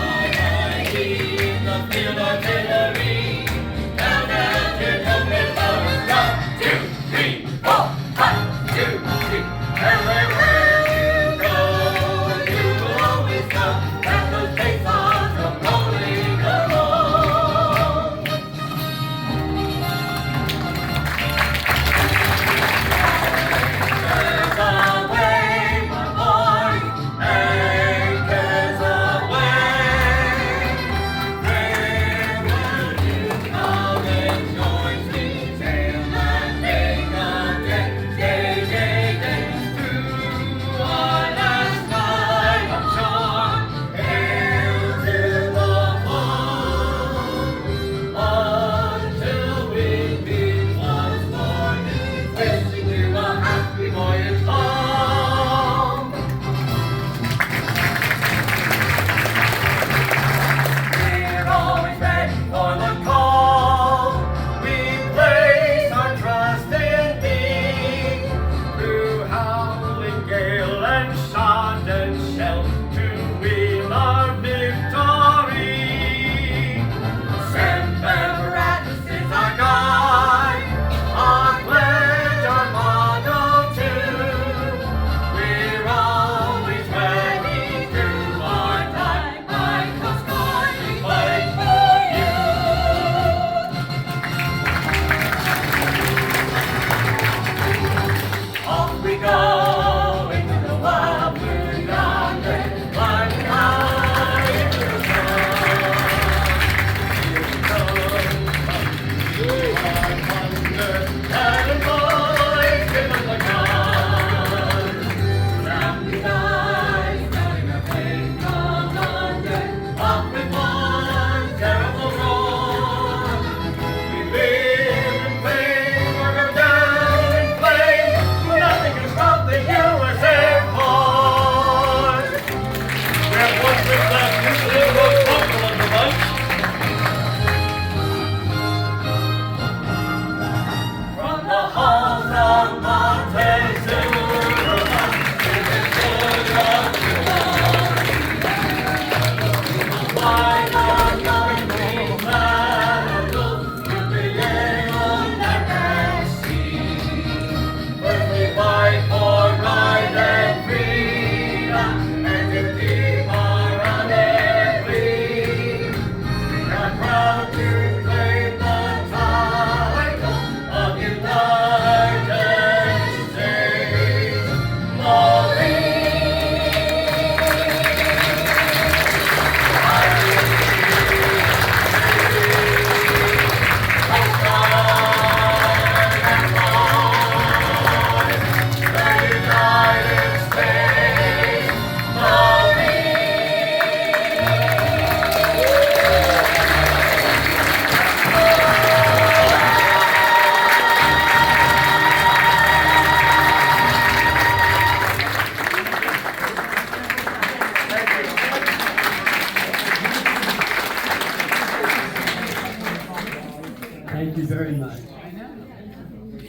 in the field artillery, down after company power, 1, 2, 3, 4, 1, 2, 3, everywhere you go, you will always know that those caissons are rolling along. Anchors aweigh, my boy, anchors aweigh. There will you come and join me, sail and make a day, day, day, day, through our last night on shore, hail to the fall, until we meet once more, wishing you a happy voyage home. We're always ready for the call. We place our trust in Thee. Through howling gale and shot and shell, to win our victory. Semper is our guide, our pledge, our motto too. We're always ready through our time, by Coast Guard we fight for you. Off we go into the wild blue yonder, climbing high into the sun. Here we go, through our thunder, and boys give us a gun. Sounding eyes, sounding a plane from London, off with one terrible roar. We live in fame, or go down in flames. Nothing can stop the USA boys. We have one trip left. This is the most vocal of the bunch. From the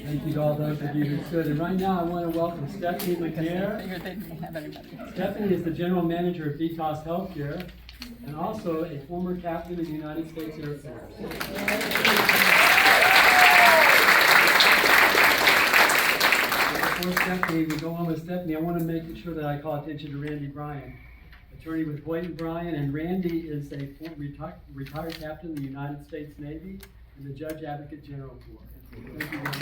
Thank you to all those of you who stood. And right now, I want to welcome Stephanie McNair. Figured they didn't have anybody. Stephanie is the General Manager of Vitas Healthcare and also a former captain of the United States Air Force. Before Stephanie, we go on with Stephanie, I want to make sure that I call attention to Randy Bryan, attorney with Boyd Bryan, and Randy is a retired captain of the United States Navy and the Judge Advocate General Corps. Thank you, Randy.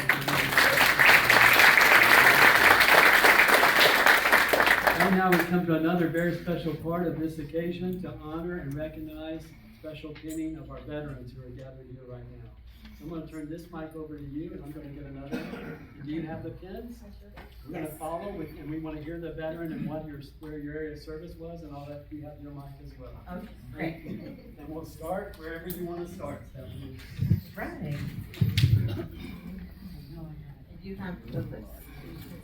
And now we come to another very special part of this occasion to honor and recognize special pinning of our veterans who are gathered here right now. So I'm going to turn this mic over to you, and I'm going to get another. Do you have the pins? We're going to follow, and we want to hear the veteran and where your area of service was, and all that. You have your mic as well. Okay, great. And we'll start wherever you want to start, Stephanie. Right. If you have the list.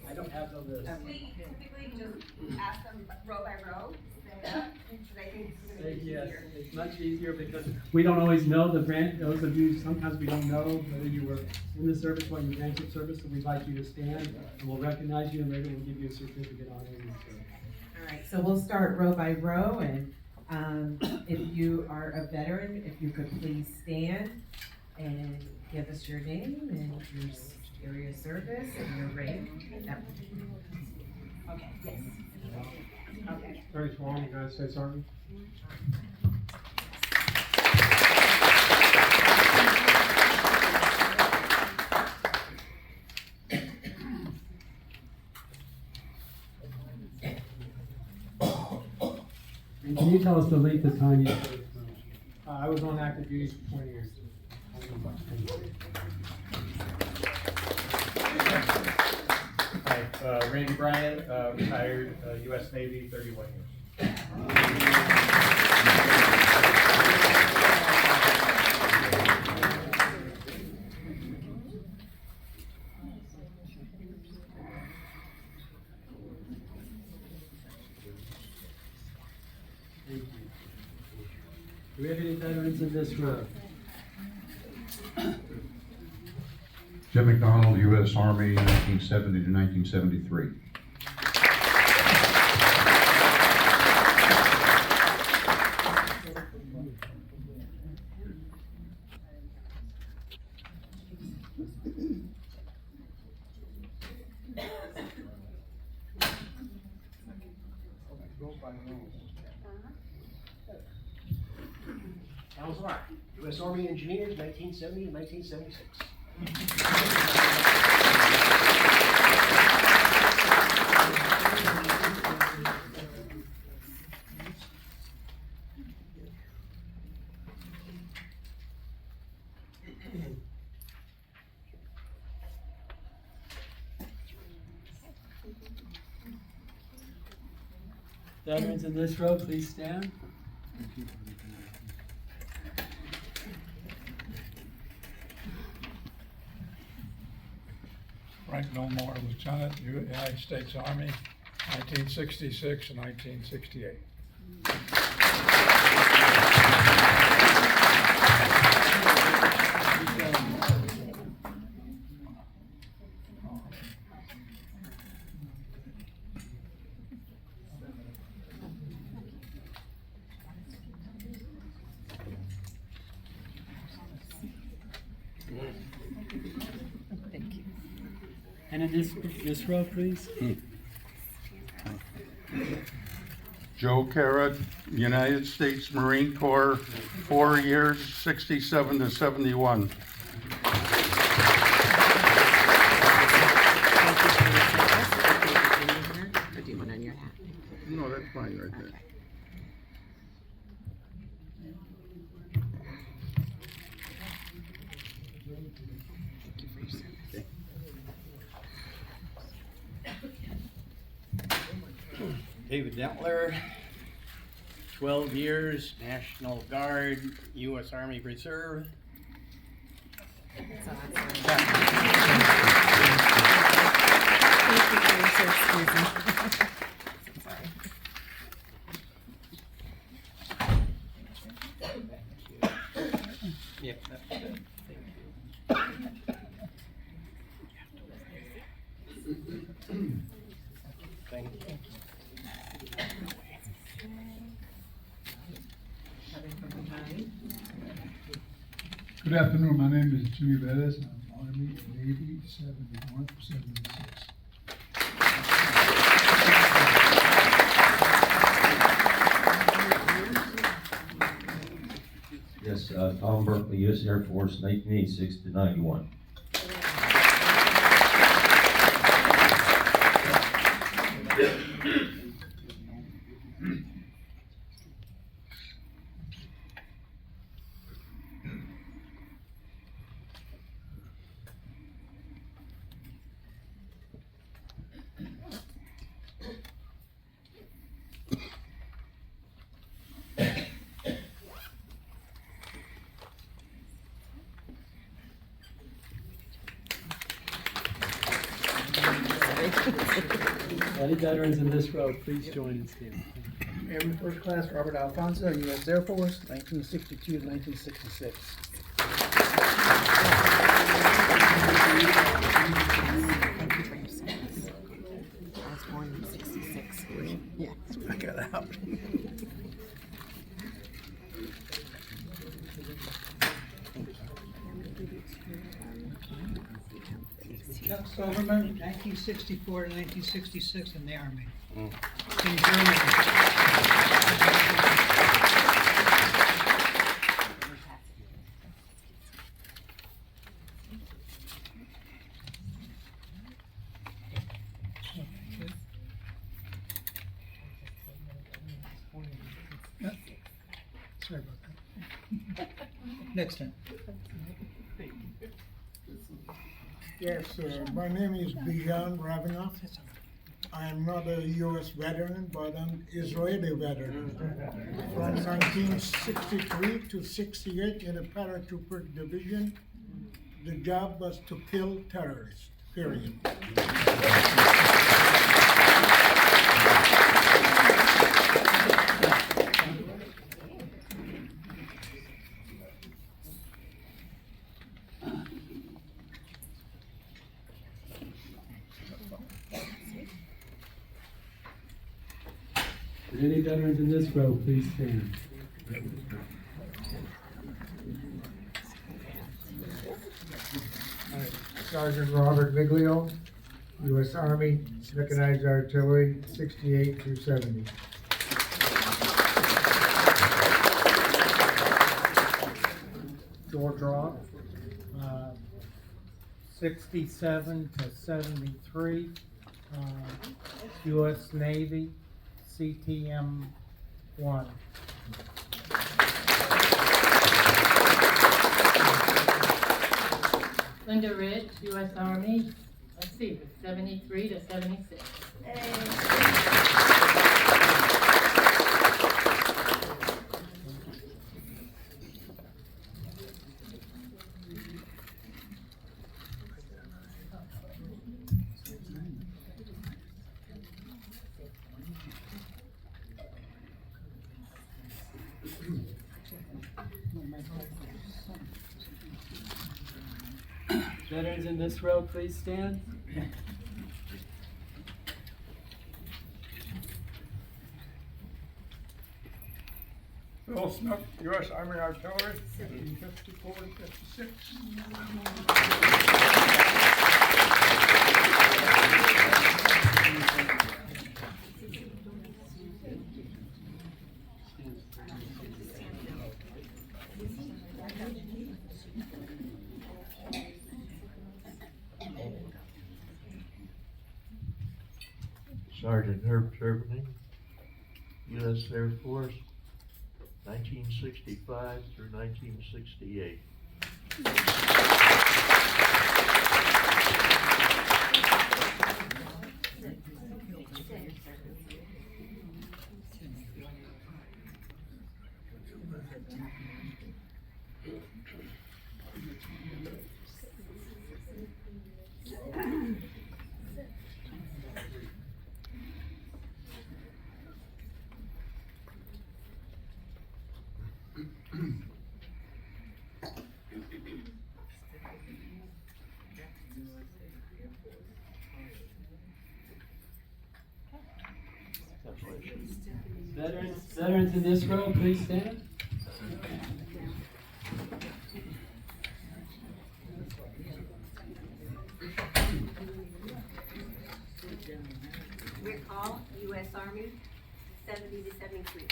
I don't have the list. We typically just ask them row by row, stand up, so they think it's gonna be Yes, easier. it's much easier because we don't always know the branch, those of you, sometimes we don't know whether you were in the service or in the branch of service, so we'd like you to stand, and we'll recognize you, and later we'll give you a certificate on it. All right, so we'll start row by row, and if you are a veteran, if you could please stand and give us your name and your area of service and your rank. Yep. Okay, yes. Okay. Terry Schwalm, United States Army. And can you tell us the length of time you served? I was on active duty for 20 years. Hi, Randy Bryan, retired U.S. Navy, 31 years. Thank you. Do we have any veterans in this room? Jim McDonald, U.S. Army, 1970 to 1973. Counselor, U.S. Army Engineers, 1970 to 1976. Veterans in this row, please stand. Frank Milmore, Lieutenant, United States Army, 1966 and 1968. And in this row, please. Joe Carrot, United States Marine Corps, 4 years, 67 to 71. Or do you want on your hat? No, that's fine right there. David Dentler, 12 years, National Guard, U.S. Army Reserve. Yep, that's good. Thank you. Good afternoon, my name is Jimmy Bettis, I'm Army, Navy, 71, 76. Yes, Tom Berkeley, U.S. Air Force, 1986 to 91. Any veterans in this row, please join and stand. Airman First Class Robert Alfonso, U.S. Air Force, 1962 to 1966. I was born in 66. Yeah. I got out. Chuck Silverman, 1964 to 1966 in the Army. In Germany. Sorry about that. Next time. Yes, my name is Bijan Rabinoff. I am not a U.S. veteran, but an Israeli veteran. From 1963 to 68 in a paratrooper division, the job was to kill terrorists, period. Would any veterans in this row, please stand. Sergeant Robert Miglio, U.S. Army, Mechanized Artillery, 68 through 70. George Rock, 67 to 73, U.S. Navy, CTM 1. Linda Rich, U.S. Army, let's see, 73 to 76. Veterans in this row, please stand. Bill Smith, U.S. Army Artillery, 54 to 56. Sergeant Herb Turpinning, U.S. Air Force, 1965 through 1968. Veterans in this row, please stand. Rick Hall, U.S. Army, 70 to 73.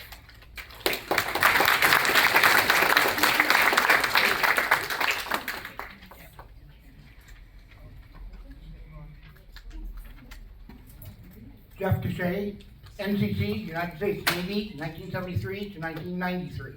Jeff Deshay, NCC, United States Navy, 1973 to 1993.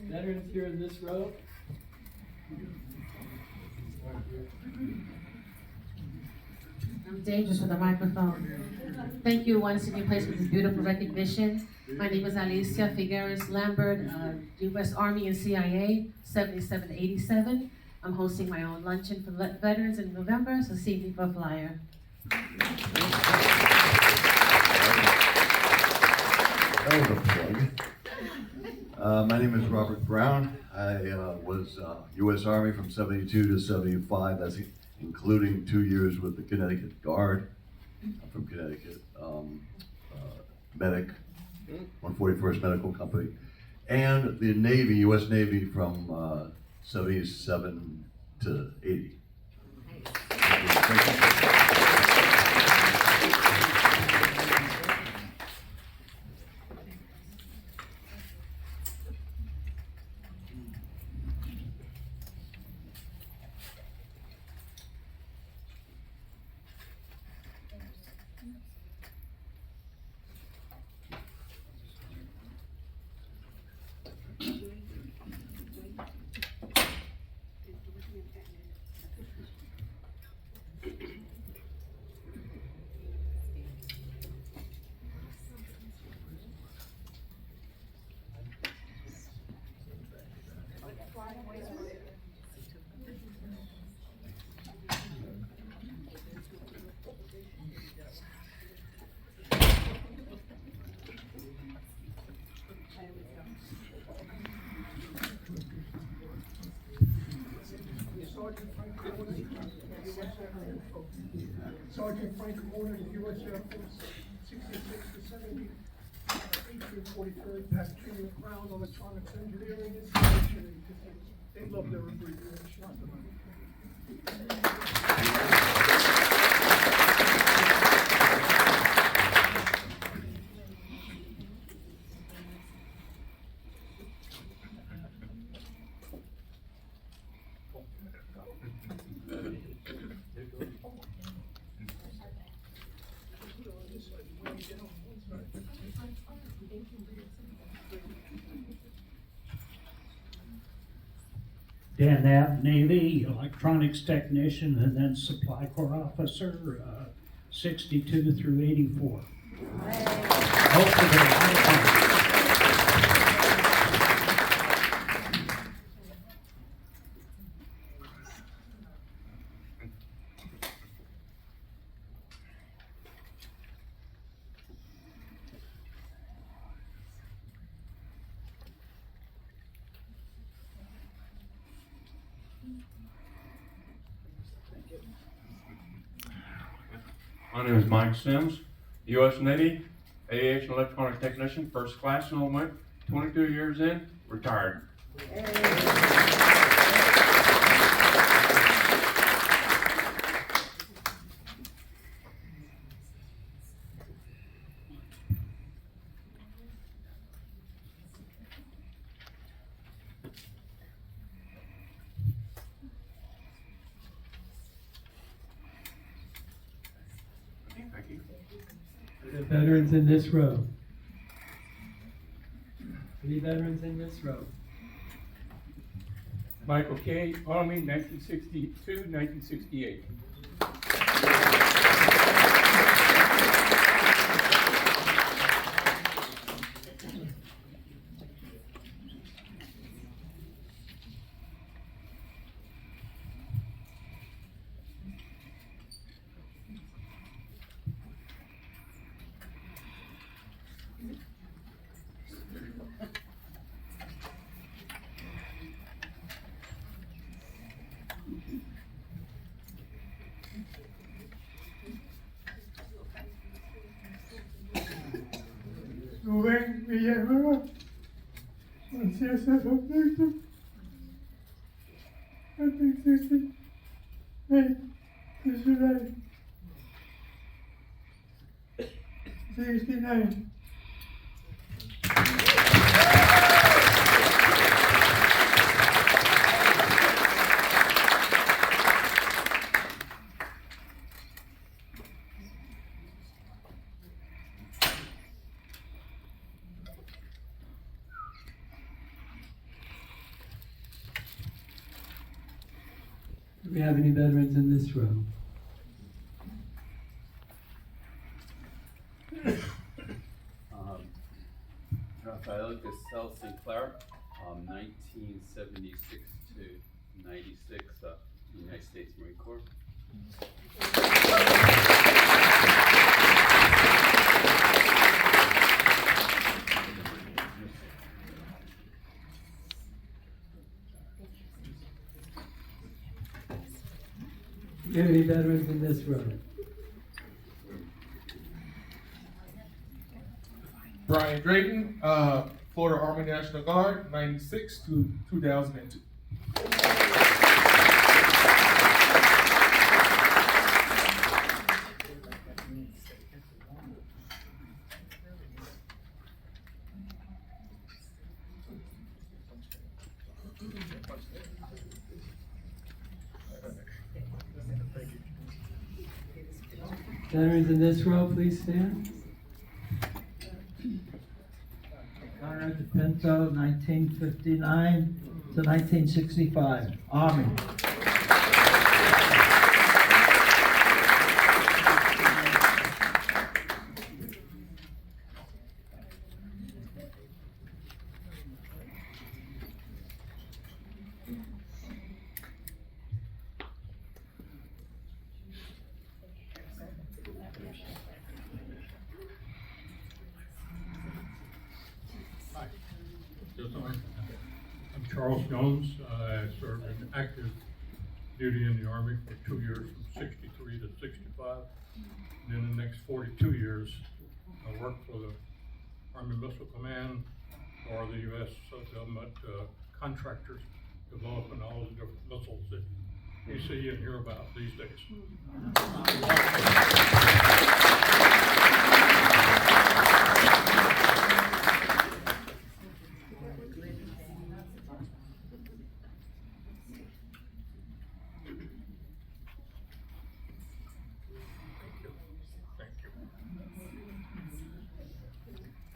Veterans here in this row. I'm dangerous with a microphone. Thank you once again, place for this beautiful recognition. My name is Alicia Figueres Lambert, U.S. Army and CIA, 7787. I'm hosting my own luncheon for veterans in November, so see me for a flyer. That was a plug. My name is Robert Brown. I was U.S. Army from 72 to 75. That's including 2 years with the Connecticut Guard. I'm from Connecticut. Medic, 141st Medical Company. And the Navy, U.S. Navy from 77 to 80. Thank you. Sergeant Frank Corner, U.S. Air Force, 66 to 70, 1843rd, Pasteur Crown, Electronics Engineering Installation. They love their abbreviation. Dan Knapp, Navy, electronics technician, and then supply corps officer, 62 through 84. Hope to be a lot of fun. My name is Mike Sims, U.S. Navy, Aviation Electronics Technician, first class enrollment, 22 years in, retired. The veterans in this row. 3 veterans in this row. Michael K., Army, 1962, 1968. 1960, 69. Do we have any veterans in this room? Rafael Giselle Sinclair, 1976 to 96, United States Marine Corps. Do we have any veterans in this room? Brian Drayton, Florida Army National Guard, 96 to 2002. Veterans in this row, please stand. Conrad DePinto, 1959 to 1965, Army. I'm Charles Jones. I served in active duty in the Army for 2 years, from 63 to 65. And in the next 42 years, I worked for the Army Missile Command or the U.S. government contractors developing all the different missiles that you see and hear about these days.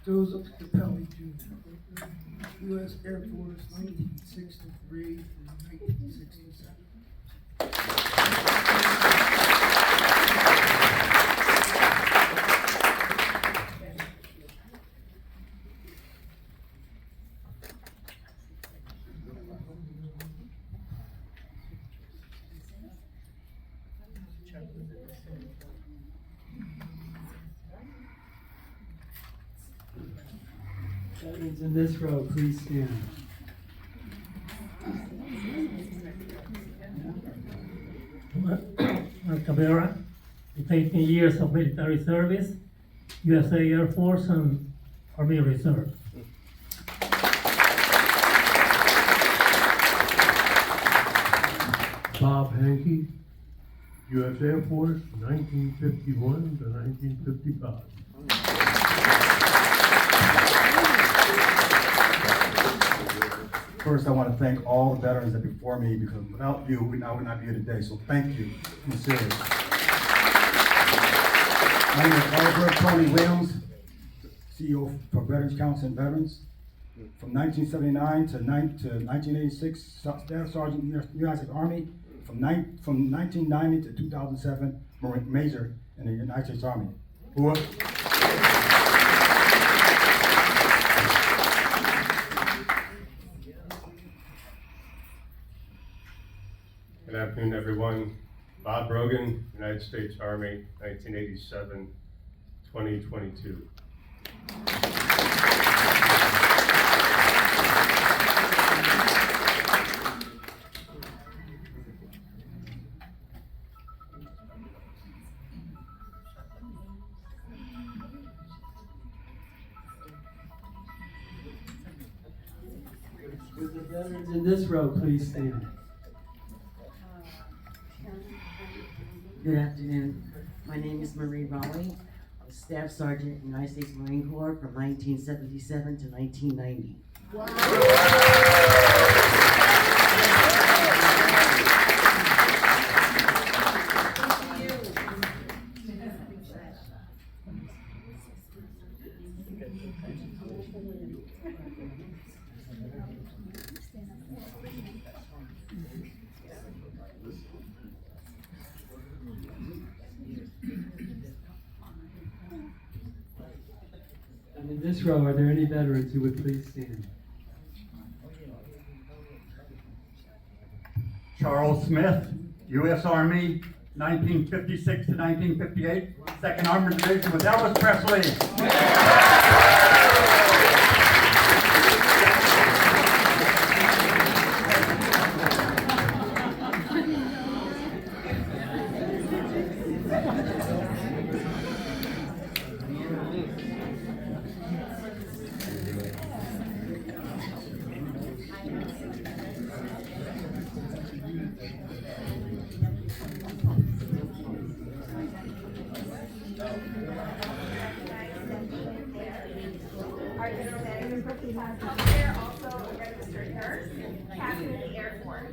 Joseph Capelli Jr., U.S. Air Force, 1963 to 1967. Veterans in this row, please stand. Cabrera, with 18 years of military service, USA Air Force and Army Reserve. Bob Hankey, U.S. Air Force, 1951 to 1955. First, I want to thank all the veterans that are before me, because without you, I would not be here today. So thank you. I'm serious. My name is Oliver Tony Williams, CEO for Veterans Council and Veterans. From 1979 to 1986, Staff Sergeant, United States Army. From 1990 to 2007, Major in the United States Army. Good afternoon, everyone. Bob Brogan, United States Army, 1987, 2022. the veterans in this row, please stand. Good afternoon. My name is Marie Raleigh. I was Staff Sergeant, United States Marine Corps from 1977 to 1990. And in this row, are there any veterans who would please stand? Charles Smith, U.S. Army, 1956 to 1958, 2nd Armored Division with Elvis Presley. Our general manager for healthcare, also a registered nurse, captain in the Air Force.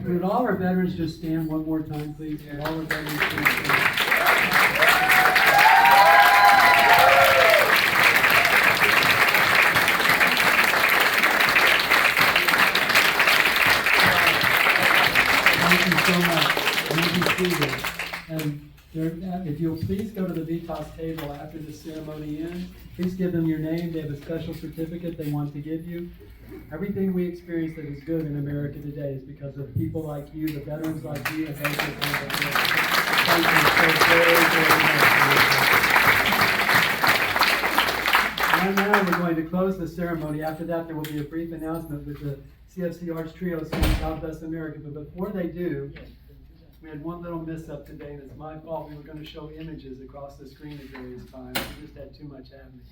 Would all our veterans just stand one more time, please? Would all our veterans please stand? Thank you so much. Thank you, Stephen. And if you'll please go to the VITAS table after the ceremony ends, please give them your name. They have a special certificate they want to give you. Everything we experience that is good in America today is because of people like you, the veterans like you, and those that thank you so very, very much. And now we're going to close the ceremony. After that, there will be a brief announcement with the CFC Arts Trio singing God Bless America. But before they do, we had one little miss up today, and it's my fault. We were going to show images across the screen at various times. We just had too much happening.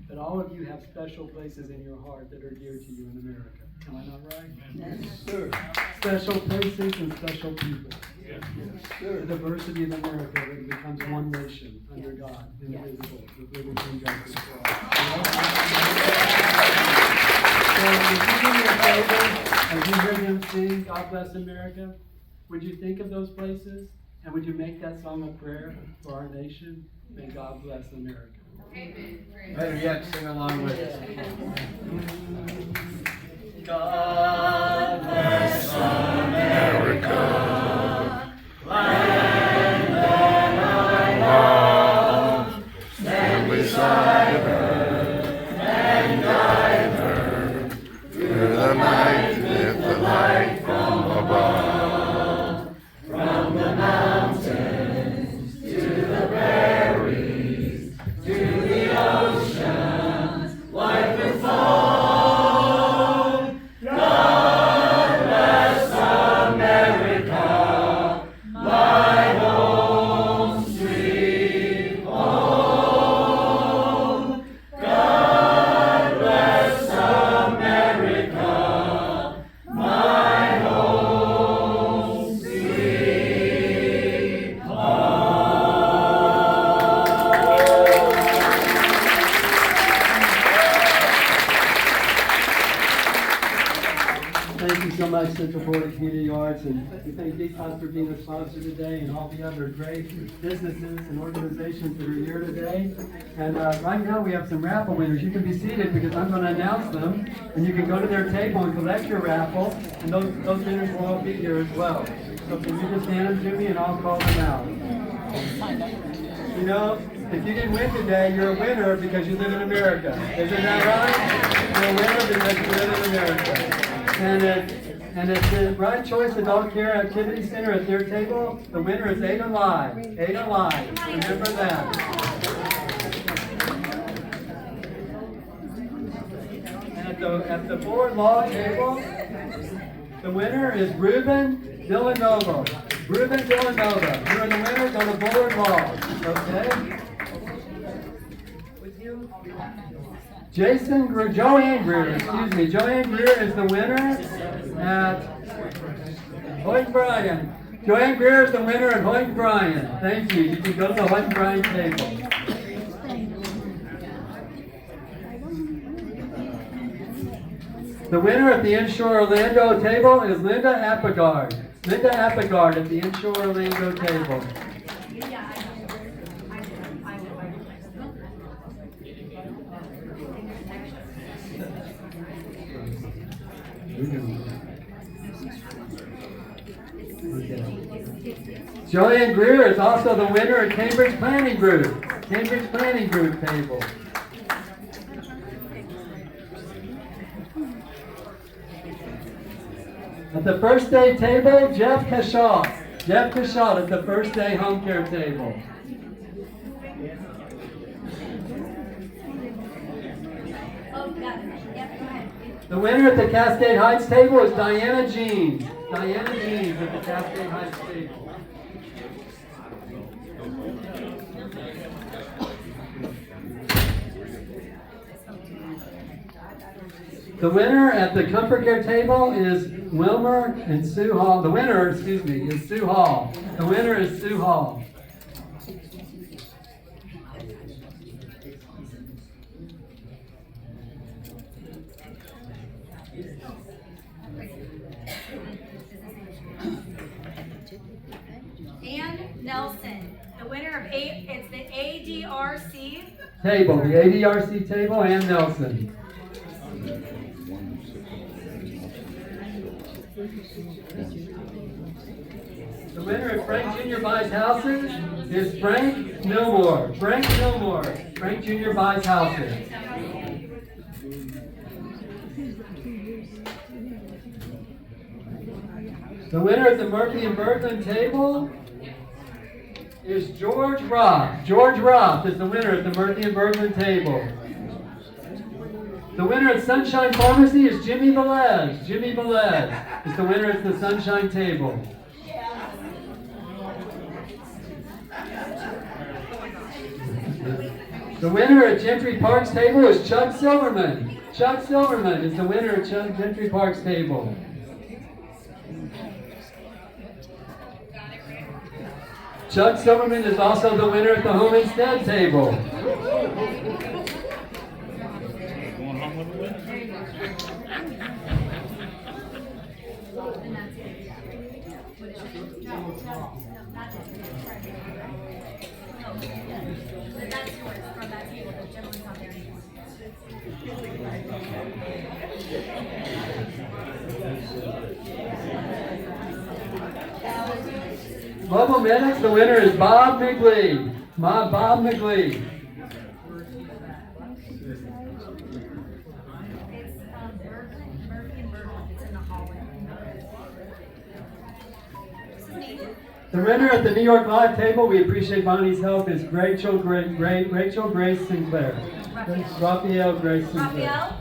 But all of you have special places in your heart that are dear to you in America. Am I not right? Yes, sir. Special places and special people. Yes, sir. The diversity of America that it becomes one nation under God, indivisible, with liberty and justice for all. So if you do me a favor, as you hear them sing God Bless America, would you think of those places? And would you make that song a prayer for our nation? May God bless America. Amen. Better yet, sing along with us. God bless America, land that I love. Stand beside her and guide her through the night with the light from above. From the mountains to the prairies, to the ocean, like the fall. God bless America, my home sweet home. God bless America, my home sweet home. Thank you so much, Central Florida Community Arts, and we thank VITAS for being a sponsor today, and all the other great businesses and organizations that are here today. And right now we have some raffle winners. You can be seated because I'm going to announce them, and you can go to their table and collect your raffle, and those winners will all be here as well. So can you just hand them to me, and I'll call them out. You know, if you didn't win today, you're a winner because you live in America. Isn't that right? You're a winner because you live in America. And And at the Bright Choice Adult Care Activity Center at their table, the winner is Ada Alive. Ada Alive. Remember that. And at the board law table, the winner is Ruben Villanova. Ruben Villanova. You are the winners on the board law. Okay? Joanne Greer is the winner at Hoyt Bryan. Joanne Greer is the winner at Hoyt Bryan. Thank you. You can go to the Hoyt Bryan table. The winner at the Inshore Orlando table is Linda Appegard. Linda Appegard at the Inshore Orlando table. Joanne Greer is also the winner at Cambridge Planning Group. Cambridge Planning Group table. At the first day table, Jeff Cashot. Jeff Cashot at the first day home care table. The winner at the Cascade Heights table is Diana Jeans. Diana Jeans at the Cascade Heights table. The winner at the Comfort Care table is Wilmer and Sue Hall. The winner, is Sue Hall. The winner is Sue Hall. Ann Nelson, the winner of it's the ADRC Table, the ADRC table, Ann Nelson. The winner of Frank Jr. Buys Houses is Frank Milmore. Frank Milmore. Frank Jr. Buys Houses. The winner at the Murphy and Berglund table is George Roth. George Roth is the winner at the Murphy and Berglund table. The winner at Sunshine Pharmacy is Jimmy Velez. Jimmy Velez is the winner at the Sunshine table. The winner at Gentry Park's table is Chuck Silverman. Chuck Silverman is the winner at Gentry Park's table. Chuck Silverman is also the winner at the Home Instead table. Mobile Medics, the winner is Bob McLean. Bob McLean. The winner at the New York Live table, we appreciate Bonnie's help, is Rachel Grace Sinclair. Raphael Grace Sinclair. Raphael?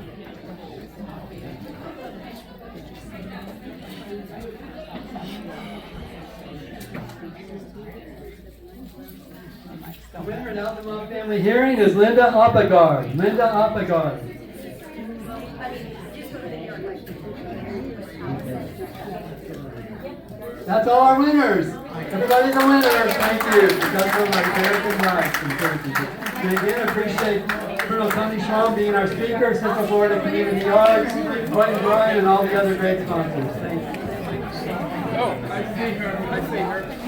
The winner at Altamonte Family Hearing is Linda Appegard. Linda Appegard. That's all our winners. Everybody's a winner. Thank you. That's so much. Very nice. And again, appreciate Colonel Tony Schwalm being our speaker, Central Florida Community Arts, White Brian, and all the other great sponsors. Thank you. Oh, I see her.